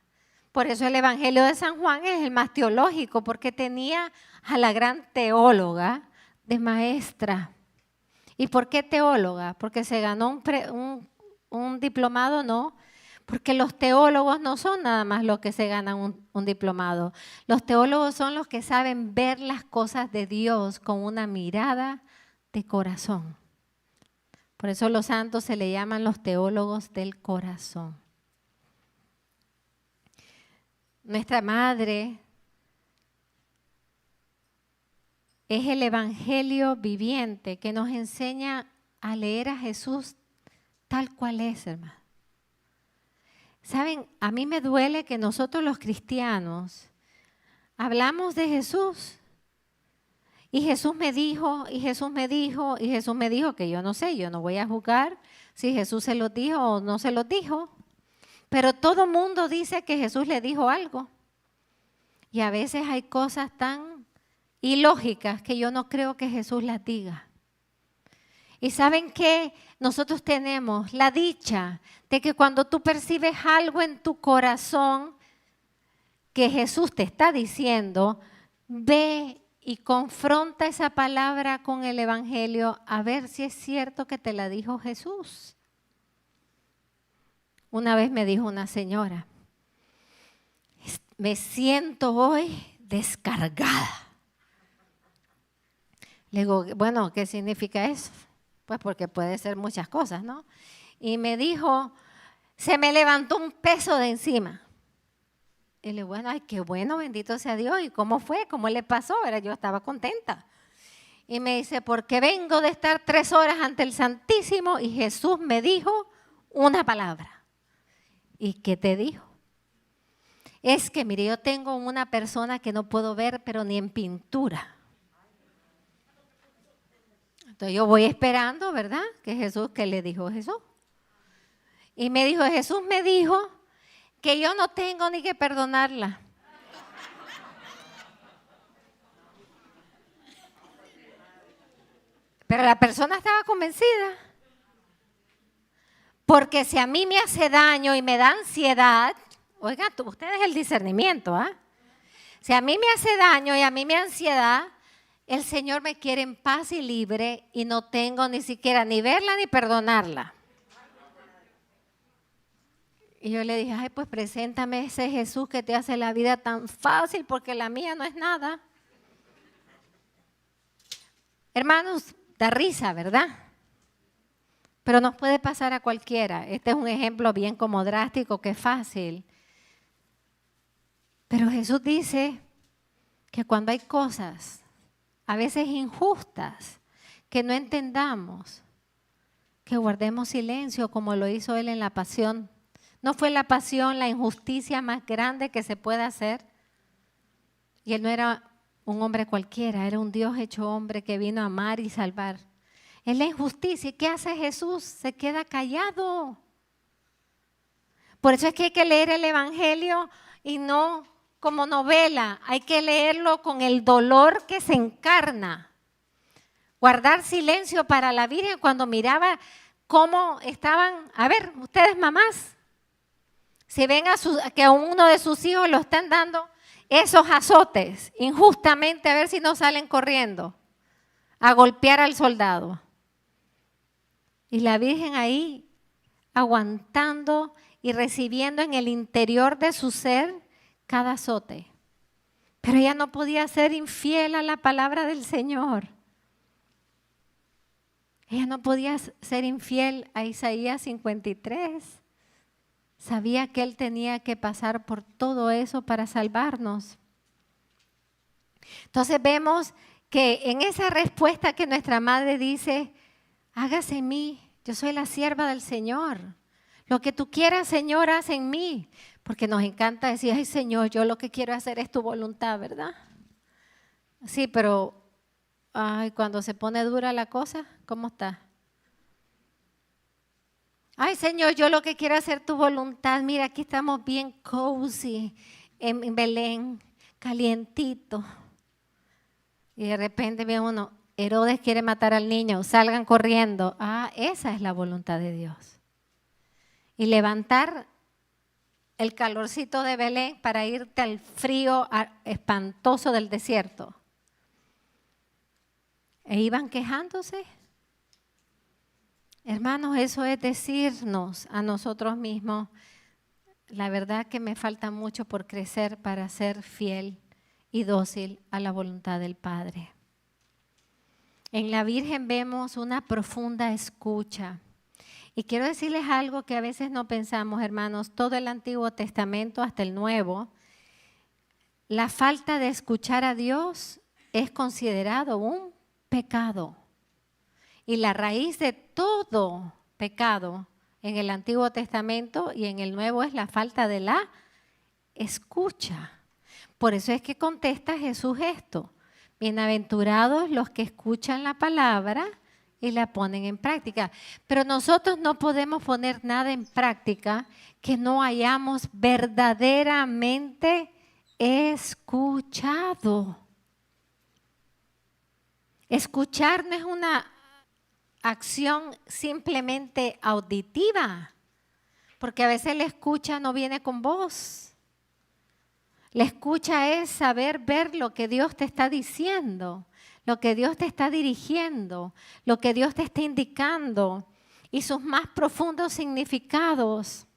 Por eso el Evangelio de San Juan es el más teológico, porque tenía a la gran teóloga de maestra. ¿Y por qué teóloga? ¿Porque se ganó un diplomado? No, porque los teólogos no son nada más los que se ganan un diplomado. Los teólogos son los que saben ver las cosas de Dios con una mirada de corazón. Por eso los santos se le llaman los teólogos del corazón. Nuestra madre es el evangelio viviente que nos enseña a leer a Jesús tal cual es, hermano. Saben, a mí me duele que nosotros los cristianos hablamos de Jesús. Y Jesús me dijo, y Jesús me dijo, y Jesús me dijo, que yo no sé, yo no voy a juzgar si Jesús se lo dijo o no se lo dijo. Pero todo mundo dice que Jesús le dijo algo. Y a veces hay cosas tan ilógicas que yo no creo que Jesús las diga. Y ¿saben qué? Nosotros tenemos la dicha de que cuando tú percibes algo en tu corazón que Jesús te está diciendo, ve y confronta esa palabra con el Evangelio a ver si es cierto que te la dijo Jesús. Una vez me dijo una señora, me siento hoy descargada. Le digo, bueno, ¿qué significa eso? Pues porque puede ser muchas cosas, ¿no? Y me dijo, se me levantó un peso de encima. Y le digo, bueno, ay, qué bueno, bendito sea Dios. ¿Y cómo fue? ¿Cómo le pasó? Yo estaba contenta. Y me dice, porque vengo de estar 3 horas ante el Santísimo y Jesús me dijo una palabra. ¿Y qué te dijo? Es que, mire, yo tengo una persona que no puedo ver, pero ni en pintura. Entonces yo voy esperando, ¿verdad? ¿Qué le dijo Jesús? Y me dijo, Jesús me dijo que yo no tengo ni que perdonarla. Pero la persona estaba convencida. Porque si a mí me hace daño y me da ansiedad, oigan, ustedes el discernimiento, ¿ah? Si a mí me hace daño y a mí me da ansiedad, el Señor me quiere en paz y libre y no tengo ni siquiera ni verla ni perdonarla. Y yo le dije, ay, pues preséntame ese Jesús que te hace la vida tan fácil porque la mía no es nada. Hermanos, da risa, ¿verdad? Pero nos puede pasar a cualquiera. Este es un ejemplo bien como drástico, que es fácil. Pero Jesús dice que cuando hay cosas, a veces injustas, que no entendamos, que guardemos silencio como lo hizo Él en la pasión. ¿No fue la pasión la injusticia más grande que se puede hacer? Y Él no era un hombre cualquiera, era un Dios hecho hombre que vino a amar y salvar. Es la injusticia. ¿Y qué hace Jesús? Se queda callado. Por eso es que hay que leer el Evangelio y no como novela. Hay que leerlo con el dolor que se encarna. Guardar silencio para la Virgen cuando miraba cómo estaban. A ver, ustedes mamás, si ven que a uno de sus hijos lo están dando esos azotes injustamente, a ver si no salen corriendo a golpear al soldado. Y la Virgen ahí aguantando y recibiendo en el interior de su ser cada azote. Pero ella no podía ser infiel a la palabra del Señor. Ella no podía ser infiel a Isaías 53. Sabía que Él tenía que pasar por todo eso para salvarnos. Entonces vemos que en esa respuesta que nuestra madre dice, hágase en mí, yo soy la sierva del Señor. Lo que tú quieras, Señor, haz en mí. Porque nos encanta decir, ay Señor, yo lo que quiero hacer es tu voluntad, ¿verdad? Sí, pero ay, cuando se pone dura la cosa, ¿cómo está? Ay Señor, yo lo que quiero hacer tu voluntad. Mira, aquí estamos bien cozy en Belén, calientito. Y de repente viene uno, Herodes quiere matar al niño, salgan corriendo. Ah, esa es la voluntad de Dios. Y levantar el calorcito de Belén para irte al frío espantoso del desierto. E iban quejándose. Hermanos, eso es decirnos a nosotros mismos, la verdad que me falta mucho por crecer para ser fiel y dócil a la voluntad del Padre. En la Virgen vemos una profunda escucha. Y quiero decirles algo que a veces no pensamos, hermanos, todo el Antiguo Testamento hasta el Nuevo, la falta de escuchar a Dios es considerado un pecado. Y la raíz de todo pecado en el Antiguo Testamento y en el Nuevo es la falta de la escucha. Por eso es que contesta Jesús esto. Bienaventurados los que escuchan la palabra y la ponen en práctica. Pero nosotros no podemos poner nada en práctica que no hayamos verdaderamente escuchado. Escuchar no es una acción simplemente auditiva, porque a veces la escucha no viene con voz. La escucha es saber ver lo que Dios te está diciendo, lo que Dios te está dirigiendo, lo que Dios te está indicando y sus más profundos significados.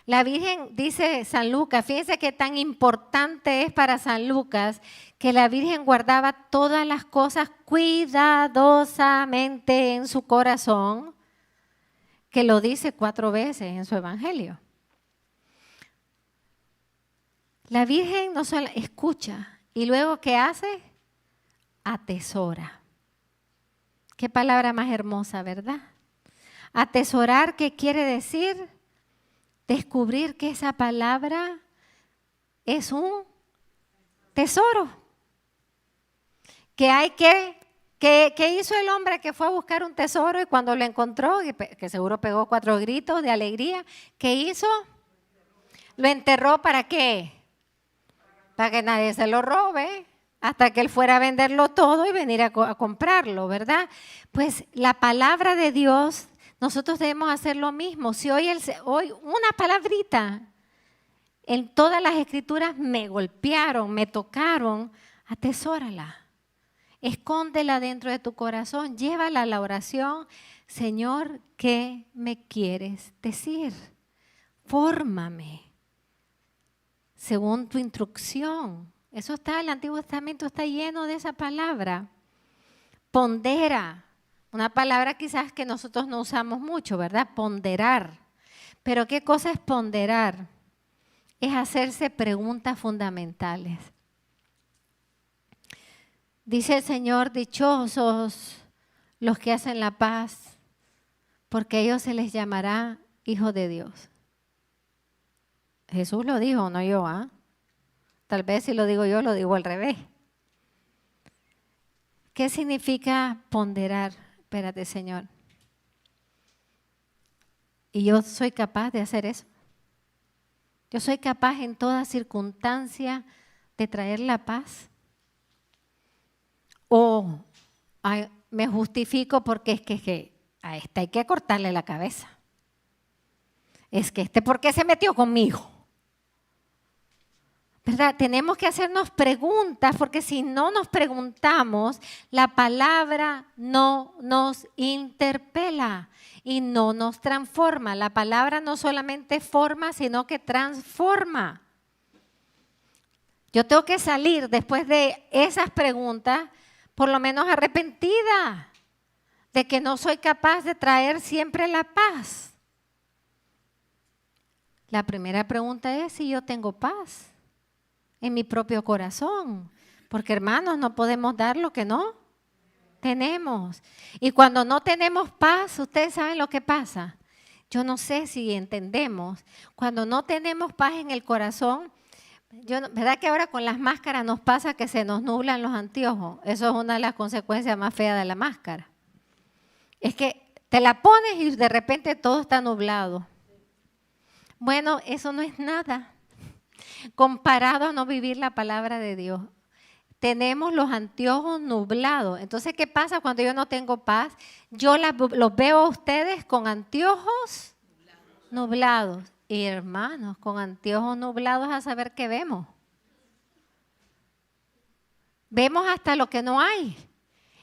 La Virgen, dice San Lucas, fíjense qué tan importante es para San Lucas que la Virgen guardaba todas las cosas cuidadosamente en su corazón, que lo dice 4 veces en su Evangelio. La Virgen no solo escucha y luego ¿qué hace? Atesora. Qué palabra más hermosa, ¿verdad? Atesorar, ¿qué quiere decir? Descubrir que esa palabra es un tesoro. Que hay ¿qué hizo el hombre que fue a buscar un tesoro y cuando lo encontró, que seguro pegó 4 gritos de alegría, ¿qué hizo? Lo enterró ¿para qué? Para que nadie se lo robe, hasta que él fuera a venderlo todo y venir a comprarlo, ¿verdad? Pues la palabra de Dios, nosotros debemos hacer lo mismo. Si hoy una palabrita en todas las escrituras me golpearon, me tocaron, atesórala. Escóndela dentro de tu corazón, llévala a la oración. Señor, ¿qué me quieres decir? Fórmame según tu instrucción. Eso está, el Antiguo Testamento está lleno de esa palabra. Pondera, una palabra quizás que nosotros no usamos mucho, ¿verdad? Ponderar. Pero ¿qué cosa es ponderar? Es hacerse preguntas fundamentales. Dice el Señor, dichosos los que hacen la paz, porque a ellos se les llamará hijos de Dios. Jesús lo dijo, no yo, ¿ah? Tal vez si lo digo yo, lo digo al revés. ¿Qué significa ponderar? Espérate, Señor. ¿Y yo soy capaz de hacer eso? ¿Yo soy capaz en toda circunstancia de traer la paz? ¿O me justifico porque es que a este hay que cortarle la cabeza? Es que ¿por qué se metió conmigo? ¿verdad? Tenemos que hacernos preguntas, porque si no nos preguntamos, la palabra no nos interpela y no nos transforma. La palabra no solamente forma, sino que transforma. Yo tengo que salir después de esas preguntas, por lo menos arrepentida, de que no soy capaz de traer siempre la paz. La primera pregunta es si yo tengo paz en mi propio corazón, porque hermanos, no podemos dar lo que no tenemos. Y cuando no tenemos paz, ustedes saben lo que pasa. Yo no sé si entendemos. Cuando no tenemos paz en el corazón, ¿verdad que ahora con las máscaras nos pasa que se nos nublan los anteojos? Eso es una de las consecuencias más feas de la máscara. Es que te la pones y de repente todo está nublado. Bueno, eso no es nada comparado a no vivir la palabra de Dios. Tenemos los anteojos nublados. Entonces, ¿qué pasa cuando yo no tengo paz? Yo los veo a ustedes con anteojos nublados. Y hermanos, con anteojos nublados a saber qué vemos. Vemos hasta lo que no hay.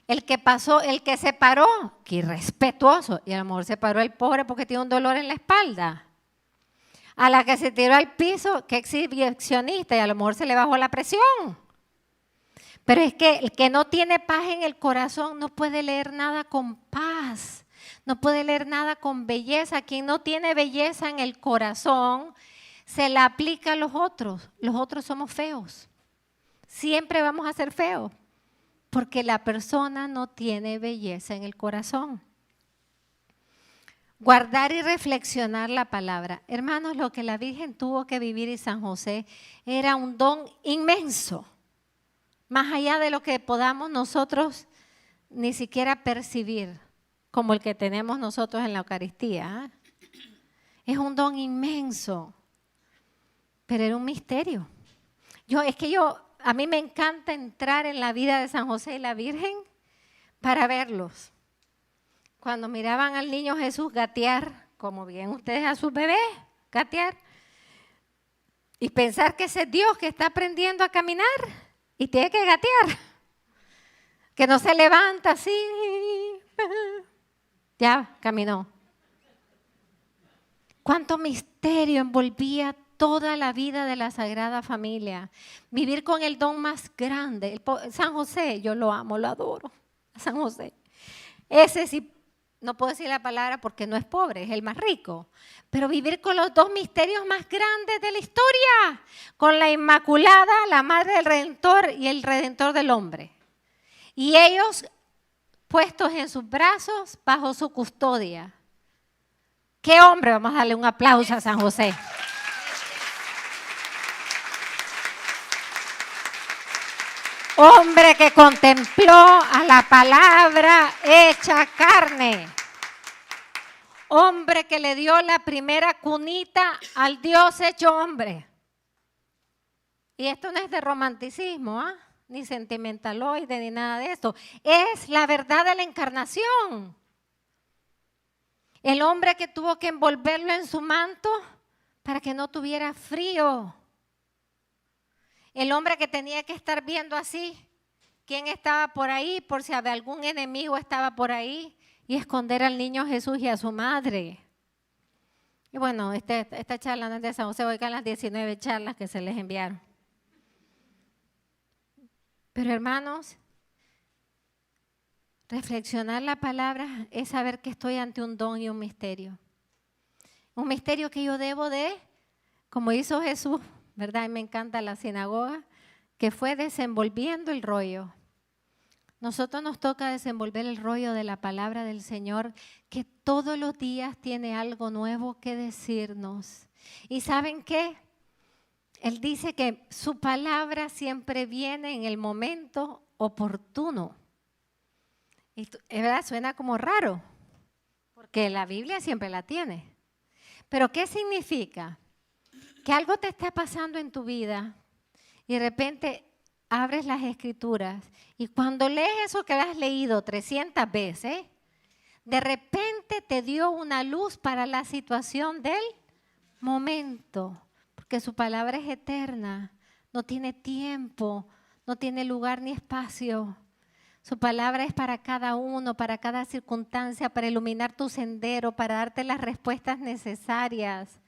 El que pasó, el que se paró, qué irrespetuoso. Y a lo mejor se paró el pobre porque tiene un dolor en la espalda. A la que se tiró al piso, qué exhibicionista, y a lo mejor se le bajó la presión. Pero es que el que no tiene paz en el corazón no puede leer nada con paz. No puede leer nada con belleza. Quien no tiene belleza en el corazón, se la aplica a los otros. Los otros somos feos. Siempre vamos a ser feos, porque la persona no tiene belleza en el corazón. Guardar y reflexionar la palabra. Hermanos, lo que la Virgen tuvo que vivir y San José era un don inmenso, más allá de lo que podamos nosotros ni siquiera percibir, como el que tenemos nosotros en la Eucaristía. Es un don inmenso, pero era un misterio. A mí me encanta entrar en la vida de San José y la Virgen para verlos. Cuando miraban al niño Jesús gatear, como bien ustedes a sus bebés, gatear, y pensar que ese es Dios que está aprendiendo a caminar y tiene que gatear, que no se levanta así, ya caminó. Cuánto misterio envolvía toda la vida de la Sagrada Familia. Vivir con el don más grande. San José, yo lo amo, lo adoro. San José. Ese sí, no puedo decir la palabra porque no es pobre, es el más rico. Pero vivir con los dos misterios más grandes de la historia. Con la Inmaculada, la Madre del Redentor y el Redentor del hombre. Y ellos puestos en sus brazos bajo su custodia. ¡Qué hombre! Vamos a darle un aplauso a San José. Hombre que contempló a la palabra hecha carne. Hombre que le dio la primera cunita al Dios hecho hombre. Y esto no es de romanticismo, ni sentimentaloide, ni nada de esto. Es la verdad de la encarnación. El hombre que tuvo que envolverlo en su manto para que no tuviera frío. El hombre que tenía que estar viendo así quién estaba por ahí, por si algún enemigo estaba por ahí, y esconder al niño Jesús y a su madre. Y bueno, esta charla no es de San José, oigan las 19 charlas que se les enviaron. Pero hermanos, reflexionar la palabra es saber que estoy ante un don y un misterio. Un misterio que yo debo de, como hizo Jesús, ¿verdad? Y me encanta la sinagoga, que fue desenvolviendo el rollo. Nosotros nos toca desenvolver el rollo de la palabra del Señor, que todos los días tiene algo nuevo que decirnos. ¿Y saben qué? Él dice que su palabra siempre viene en el momento oportuno. Y es verdad, suena como raro, porque la Biblia siempre la tiene. Pero ¿qué significa? Que algo te está pasando en tu vida y de repente abres las Escrituras y cuando lees eso que has leído 300 veces, de repente te dio una luz para la situación del momento, porque su palabra es eterna, no tiene tiempo, no tiene lugar ni espacio. Su palabra es para cada uno, para cada circunstancia, para iluminar tu sendero, para darte las respuestas necesarias,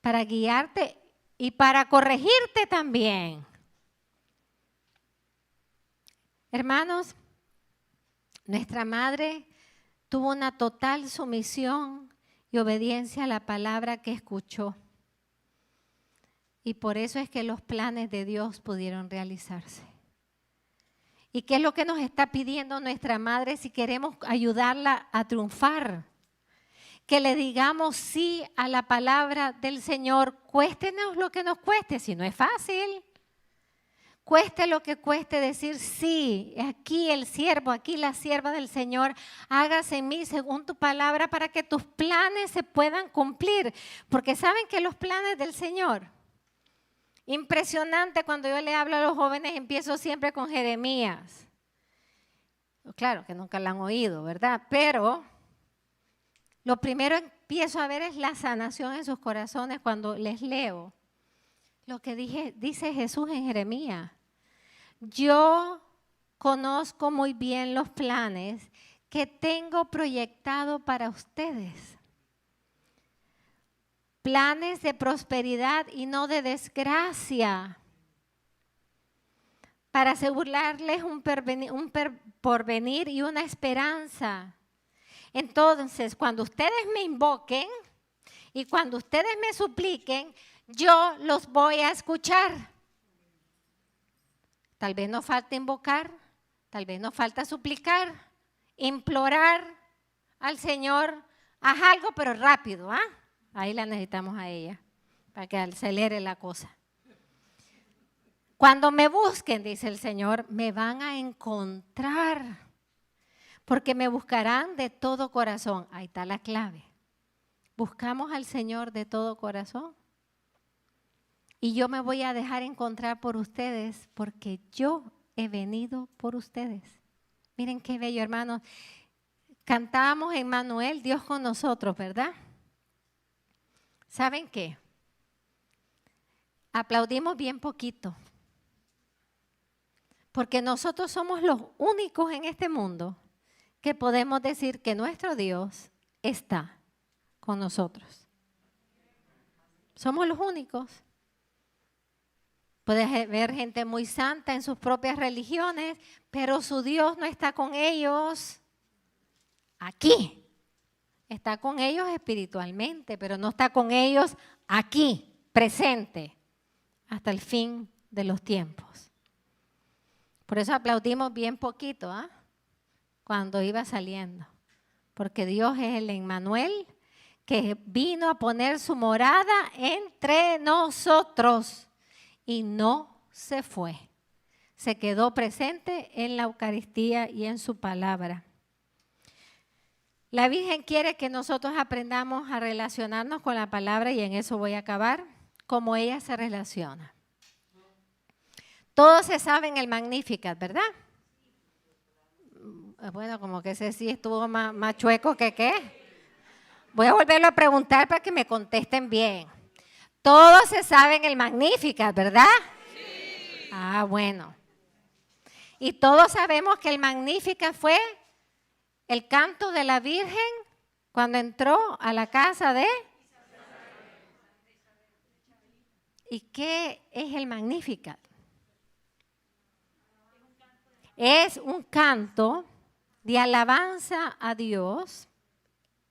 para guiarte y para corregirte también. Hermanos, nuestra madre tuvo una total sumisión y obediencia a la palabra que escuchó. Y por eso es que los planes de Dios pudieron realizarse. ¿Y qué es lo que nos está pidiendo nuestra madre si queremos ayudarla a triunfar? Que le digamos sí a la palabra del Señor, cuéstenos lo que nos cueste, si no es fácil. Cueste lo que cueste decir sí, aquí el siervo, aquí la sierva del Señor, hágase en mí según tu palabra para que tus planes se puedan cumplir. Porque saben que los planes del Señor, impresionante, cuando yo le hablo a los jóvenes empiezo siempre con Jeremías. Claro que nunca la han oído, ¿verdad? Pero lo primero empiezo a ver es la sanación en sus corazones cuando les leo lo que dice Jesús en Jeremías. Yo conozco muy bien los planes que tengo proyectado para ustedes. Planes de prosperidad y no de desgracia, para asegurarles un porvenir y una esperanza. Entonces, cuando ustedes me invoquen y cuando ustedes me supliquen, yo los voy a escuchar. Tal vez nos falta invocar, tal vez nos falta suplicar, implorar al Señor, haz algo pero rápido, ¿ah? Ahí la necesitamos a ella, para que acelere la cosa. Cuando me busquen, dice el Señor, me van a encontrar, porque me buscarán de todo corazón. Ahí está la clave. Buscamos al Señor de todo corazón. Y yo me voy a dejar encontrar por ustedes, porque yo he venido por ustedes. Miren qué bello, hermanos. Cantábamos en Manuel, Dios con nosotros, ¿verdad? ¿Saben qué? Aplaudimos bien poquito. Porque nosotros somos los únicos en este mundo que podemos decir que nuestro Dios está con nosotros. Somos los únicos. Puedes ver gente muy santa en sus propias religiones, pero su Dios no está con ellos aquí. Está con ellos espiritualmente, pero no está con ellos aquí, presente, hasta el fin de los tiempos. Por eso aplaudimos bien poquito, ¿ah? Cuando iba saliendo. Porque Dios es el Emmanuel que vino a poner su morada entre nosotros. Y no se fue. Se quedó presente en la Eucaristía y en su palabra. La Virgen quiere que nosotros aprendamos a relacionarnos con la palabra, y en eso voy a acabar, como ella se relaciona. Todos se saben el Magnificat, ¿verdad? Bueno, como que ese sí estuvo más chueco que qué. Voy a volverlo a preguntar para que me contesten bien. Todos se saben el Magnificat, ¿verdad? Sí. Ah, bueno. Y todos sabemos que el Magnificat fue el canto de la Virgen cuando entró a la casa de... ¿Y qué es el Magnificat? Es un canto de alabanza a Dios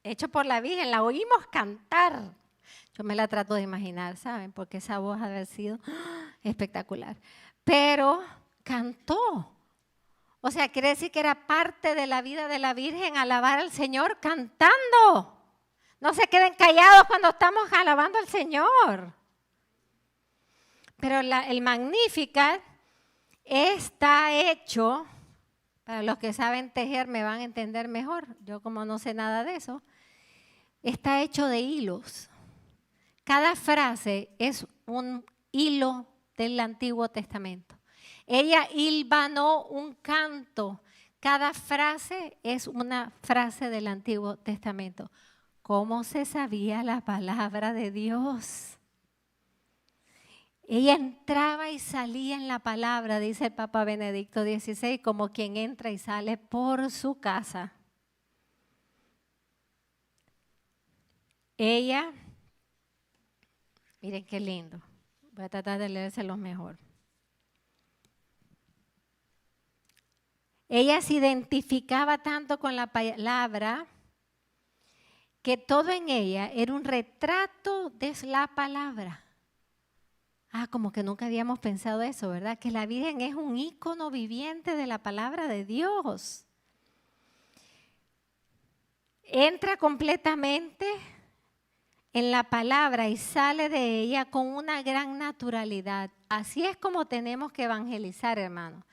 hecho por la Virgen. La oímos cantar. Yo me la trato de imaginar, ¿saben? Porque esa voz ha de haber sido espectacular. Pero cantó. O sea, quiere decir que era parte de la vida de la Virgen alabar al Señor cantando. No se queden callados cuando estamos alabando al Señor. Pero el Magnificat está hecho, para los que saben tejer me van a entender mejor, yo como no sé nada de eso, está hecho de hilos. Cada frase es un hilo del Antiguo Testamento. Ella hilvanó un canto. Cada frase es una frase del Antiguo Testamento. ¿Cómo se sabía la palabra de Dios? Ella entraba y salía en la palabra, dice el Papa Benedicto XVI, como quien entra y sale por su casa. Ella, miren qué lindo, voy a tratar de leérselos mejor. Ella se identificaba tanto con la palabra que todo en ella era un retrato de la palabra. Como que nunca habíamos pensado eso, ¿verdad? Que la Virgen es un ícono viviente de la palabra de Dios. Entra completamente en la palabra y sale de ella con una gran naturalidad. Así es como tenemos que evangelizar, hermanos.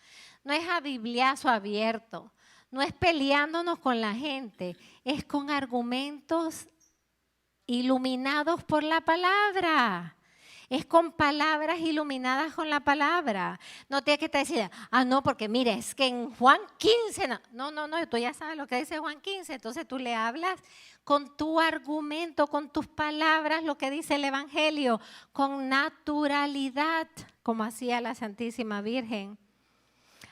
No es a bibliazo abierto, no es peleándonos con la gente, es con argumentos iluminados por la palabra. Es con palabras iluminadas con la palabra. No tienes que estar diciendo, no, porque mire, es que en Juan 15, no, tú ya sabes lo que dice Juan 15, entonces tú le hablas con tu argumento, con tus palabras, lo que dice el Evangelio, con naturalidad, como hacía la Santísima Virgen.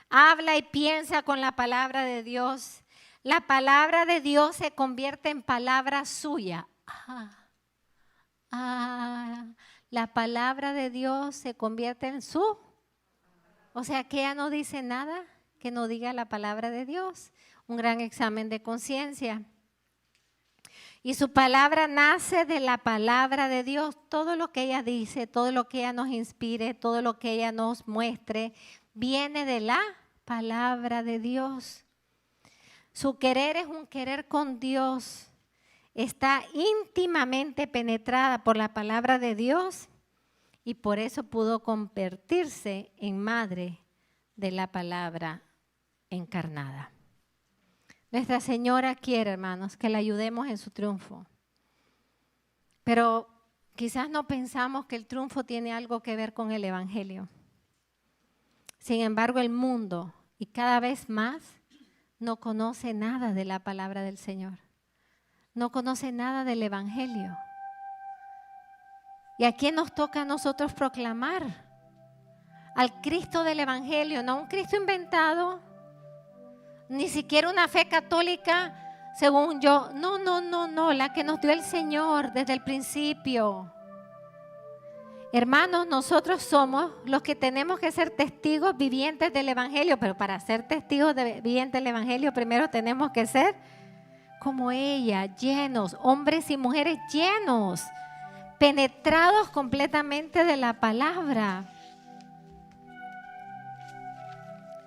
Habla y piensa con la palabra de Dios. La palabra de Dios se convierte en palabra suya. La palabra de Dios se convierte en su. O sea que ella no dice nada que no diga la palabra de Dios. Un gran examen de conciencia. Y su palabra nace de la palabra de Dios. Todo lo que ella dice, todo lo que ella nos inspire, todo lo que ella nos muestre, viene de la palabra de Dios. Su querer es un querer con Dios. Está íntimamente penetrada por la palabra de Dios y por eso pudo convertirse en madre de la palabra encarnada. Nuestra Señora quiere, hermanos, que la ayudemos en su triunfo. Pero quizás no pensamos que el triunfo tiene algo que ver con el Evangelio. Sin embargo, el mundo, y cada vez más, no conoce nada de la palabra del Señor. No conoce nada del Evangelio. ¿Y a quién nos toca a nosotros proclamar? Al Cristo del Evangelio, no un Cristo inventado, ni siquiera una fe católica, según yo. No, la que nos dio el Señor desde el principio. Hermanos, nosotros somos los que tenemos que ser testigos vivientes del Evangelio, pero para ser testigos vivientes del Evangelio, primero tenemos que ser como ella, llenos, hombres y mujeres llenos, penetrados completamente de la palabra.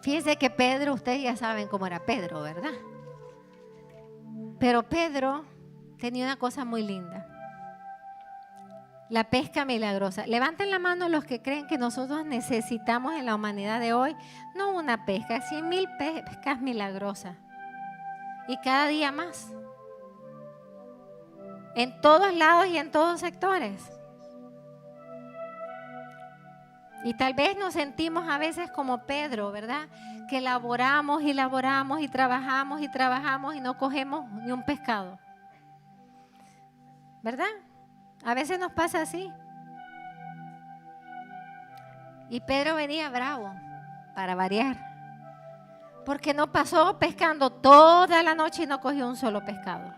Fíjense que Pedro, ustedes ya saben cómo era Pedro, ¿verdad? Pero Pedro tenía una cosa muy linda. La pesca milagrosa. Levanten la mano los que creen que nosotros necesitamos en la humanidad de hoy, no una pesca, 100,000 pescas milagrosas. Y cada día más. En todos lados y en todos sectores. Y tal vez nos sentimos a veces como Pedro, ¿verdad? Que laboramos y laboramos y trabajamos y no cogemos ni un pescado. ¿Verdad? A veces nos pasa así. Y Pedro venía bravo, para variar. Porque no pasó pescando toda la noche y no cogió un solo pescado.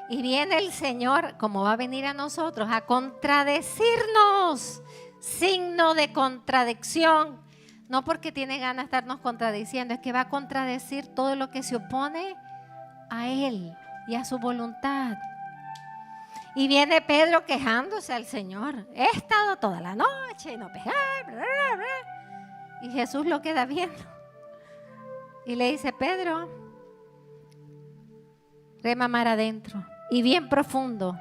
Y viene el Señor, como va a venir a nosotros, a contradecirnos. Signo de contradicción. No porque tiene ganas de estarnos contradiciendo, es que va a contradecir todo lo que se opone a Él y a su voluntad. Y viene Pedro quejándose al Señor. He estado toda la noche y no pesqué. Y Jesús lo queda viendo. Y le dice, Pedro, rema mar adentro y bien profundo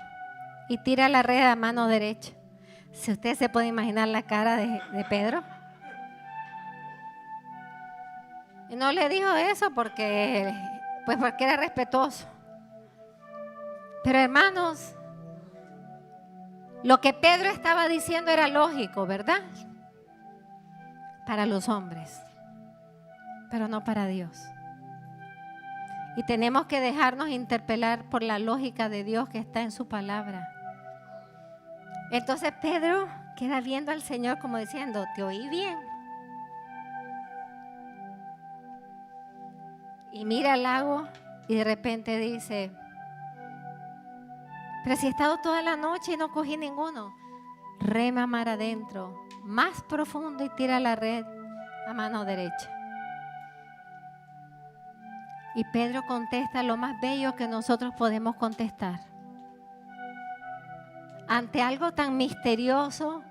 y tira la red a mano derecha. Si usted se puede imaginar la cara de Pedro. Y no le dijo eso porque era respetuoso. Pero hermanos, lo que Pedro estaba diciendo era lógico, ¿verdad? Para los hombres, pero no para Dios. Y tenemos que dejarnos interpelar por la lógica de Dios que está en su palabra. Entonces Pedro queda viendo al Señor como diciendo, te oí bien. Y mira al lago y de repente dice, pero si he estado toda la noche y no cogí ninguno. Rema mar adentro, más profundo y tira la red a mano derecha. Y Pedro contesta lo más bello que nosotros podemos contestar. Ante algo tan misterioso,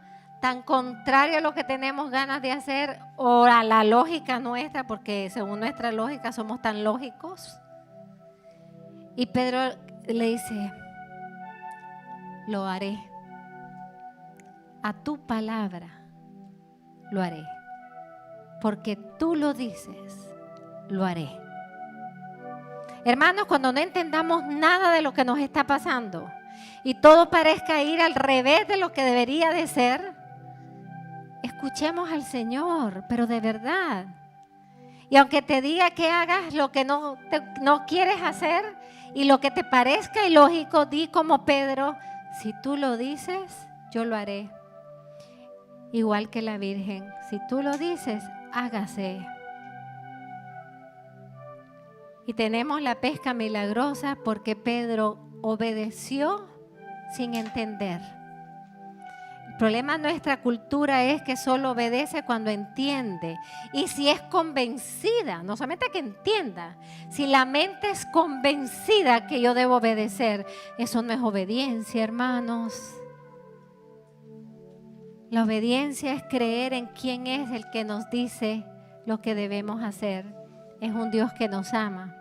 tan contrario a lo que tenemos ganas de hacer o a la lógica nuestra, porque según nuestra lógica somos tan lógicos. Y Pedro le dice, lo haré. A tu palabra lo haré. Porque tú lo dices, lo haré. Hermanos, cuando no entendamos nada de lo que nos está pasando y todo parezca ir al revés de lo que debería de ser, escuchemos al Señor, pero de verdad. Y aunque te diga que hagas lo que no quieres hacer y lo que te parezca ilógico, di como Pedro, si tú lo dices, yo lo haré. Igual que la Virgen, si tú lo dices, hágase. Y tenemos la pesca milagrosa porque Pedro obedeció sin entender. El problema de nuestra cultura es que solo obedece cuando entiende. Y si es convencida, no solamente que entienda, si la mente es convencida que yo debo obedecer, eso no es obediencia, hermanos. La obediencia es creer en quién es el que nos dice lo que debemos hacer. Es un Dios que nos ama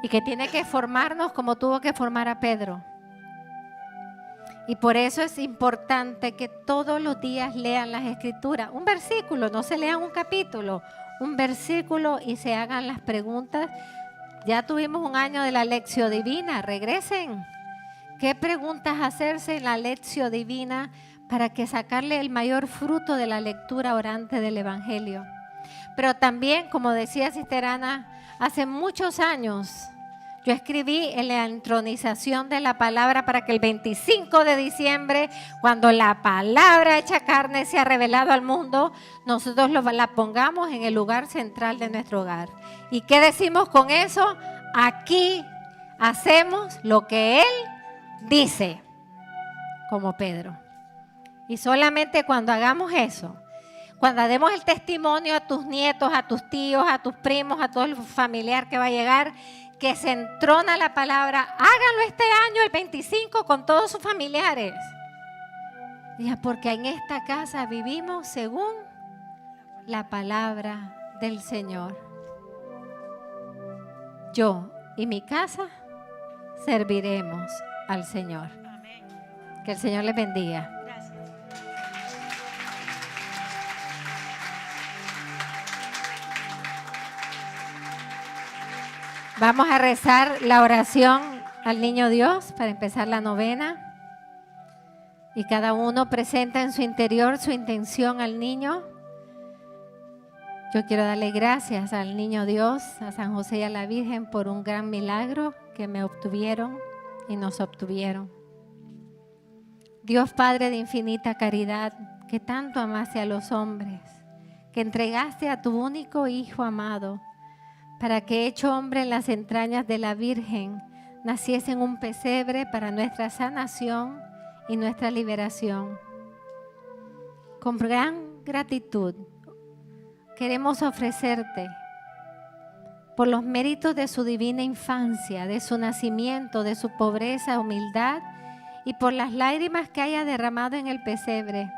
y que tiene que formarnos como tuvo que formar a Pedro. Y por eso es importante que todos los días lean las Escrituras. Un versículo, no se lean un capítulo, un versículo y se hagan las preguntas. Ya tuvimos un año de la Lección Divina, regresen. ¿Qué preguntas hacerse en la Lección Divina para que sacarle el mayor fruto de la lectura orante del Evangelio? Pero también, como decía Sister Ana, hace muchos años yo escribí en la entronización de la palabra para que el 25 de diciembre, cuando la palabra hecha carne se ha revelado al mundo, nosotros la pongamos en el lugar central de nuestro hogar. ¿Y qué decimos con eso? Aquí hacemos lo que Él dice, como Pedro. Y solamente cuando hagamos eso, cuando demos el testimonio a tus nietos, a tus tíos, a tus primos, a todo el familiar que va a llegar, que se entrona la palabra, háganlo este año, el 25, con todos sus familiares. Porque en esta casa vivimos según la palabra del Señor. Yo y mi casa serviremos al Señor. Que el Señor les bendiga. Vamos a rezar la oración al Niño Dios para empezar la novena. Y cada uno presenta en su interior su intención al niño. Yo quiero darle gracias al Niño Dios, a San José y a la Virgen por un gran milagro que me obtuvieron y nos obtuvieron. Dios Padre de infinita caridad, que tanto amaste a los hombres, que entregaste a tu único Hijo amado, para que hecho hombre en las entrañas de la Virgen, naciese en un pesebre para nuestra sanación y nuestra liberación. Con gran gratitud queremos ofrecerte por los méritos de su divina infancia, de su nacimiento, de su pobreza, humildad y por las lágrimas que haya derramado en el pesebre,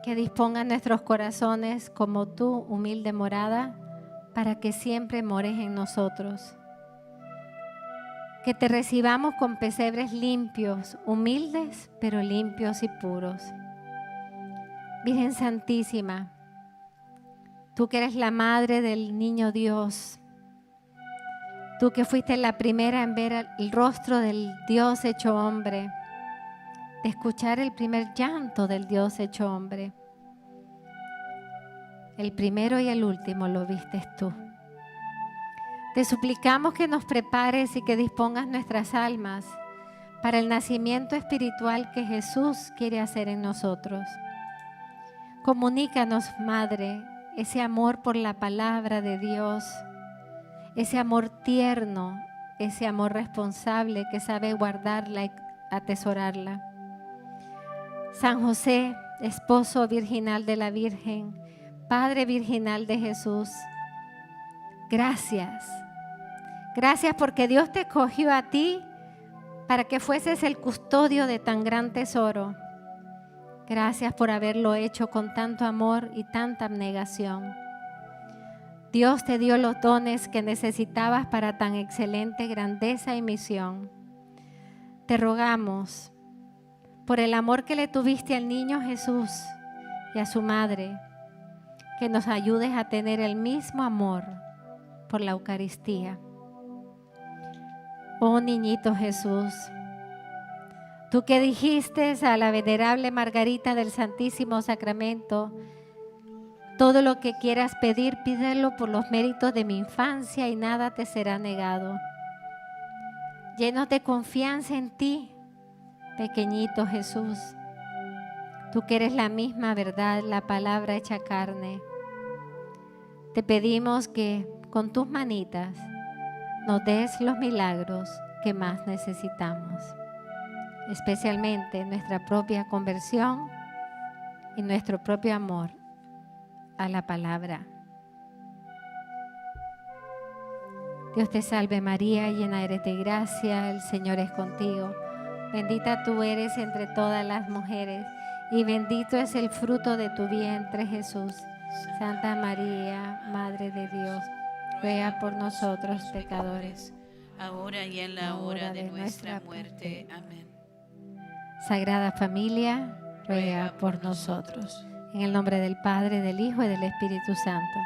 que dispongan nuestros corazones como tu humilde morada, para que siempre mores en nosotros. Que te recibamos con pesebres limpios, humildes, pero limpios y puros. Virgen Santísima, tú que eres la madre del Niño Dios, tú que fuiste la primera en ver el rostro del Dios hecho hombre, de escuchar el primer llanto del Dios hecho hombre. El primero y el último lo vistes tú. Te suplicamos que nos prepares y que dispongas nuestras almas para el nacimiento espiritual que Jesús quiere hacer en nosotros. Comunícanos, Madre, ese amor por la palabra de Dios, ese amor tierno, ese amor responsable que sabe guardarla y atesorarla. San José, esposo virginal de la Virgen, Padre virginal de Jesús, gracias. Gracias porque Dios te escogió a ti para que fueses el custodio de tan gran tesoro. Gracias por haberlo hecho con tanto amor y tanta abnegación. Dios te dio los dones que necesitabas para tan excelente grandeza y misión. Te rogamos, por el amor que le tuviste al niño Jesús y a su madre, que nos ayudes a tener el mismo amor por la Eucaristía. Oh niñito Jesús, tú que dijiste a la venerable Margarita del Santísimo Sacramento, todo lo que quieras pedir, pídelo por los méritos de mi infancia y nada te será negado. Llenos de confianza en ti, pequeñito Jesús, tú que eres la misma verdad, la palabra hecha carne, te pedimos que con tus manitas nos des los milagros que más necesitamos, especialmente nuestra propia conversión y nuestro propio amor a la palabra. Dios te salve María, llena eres de gracia, el Señor es contigo. Bendita tú eres entre todas las mujeres y bendito es el fruto de tu vientre Jesús. Santa María, Madre de Dios, ruega por nosotros pecadores, ahora y en la hora de nuestra muerte. Amén. Sagrada Familia, ruega por nosotros. En el nombre del Padre, del Hijo y del Espíritu Santo.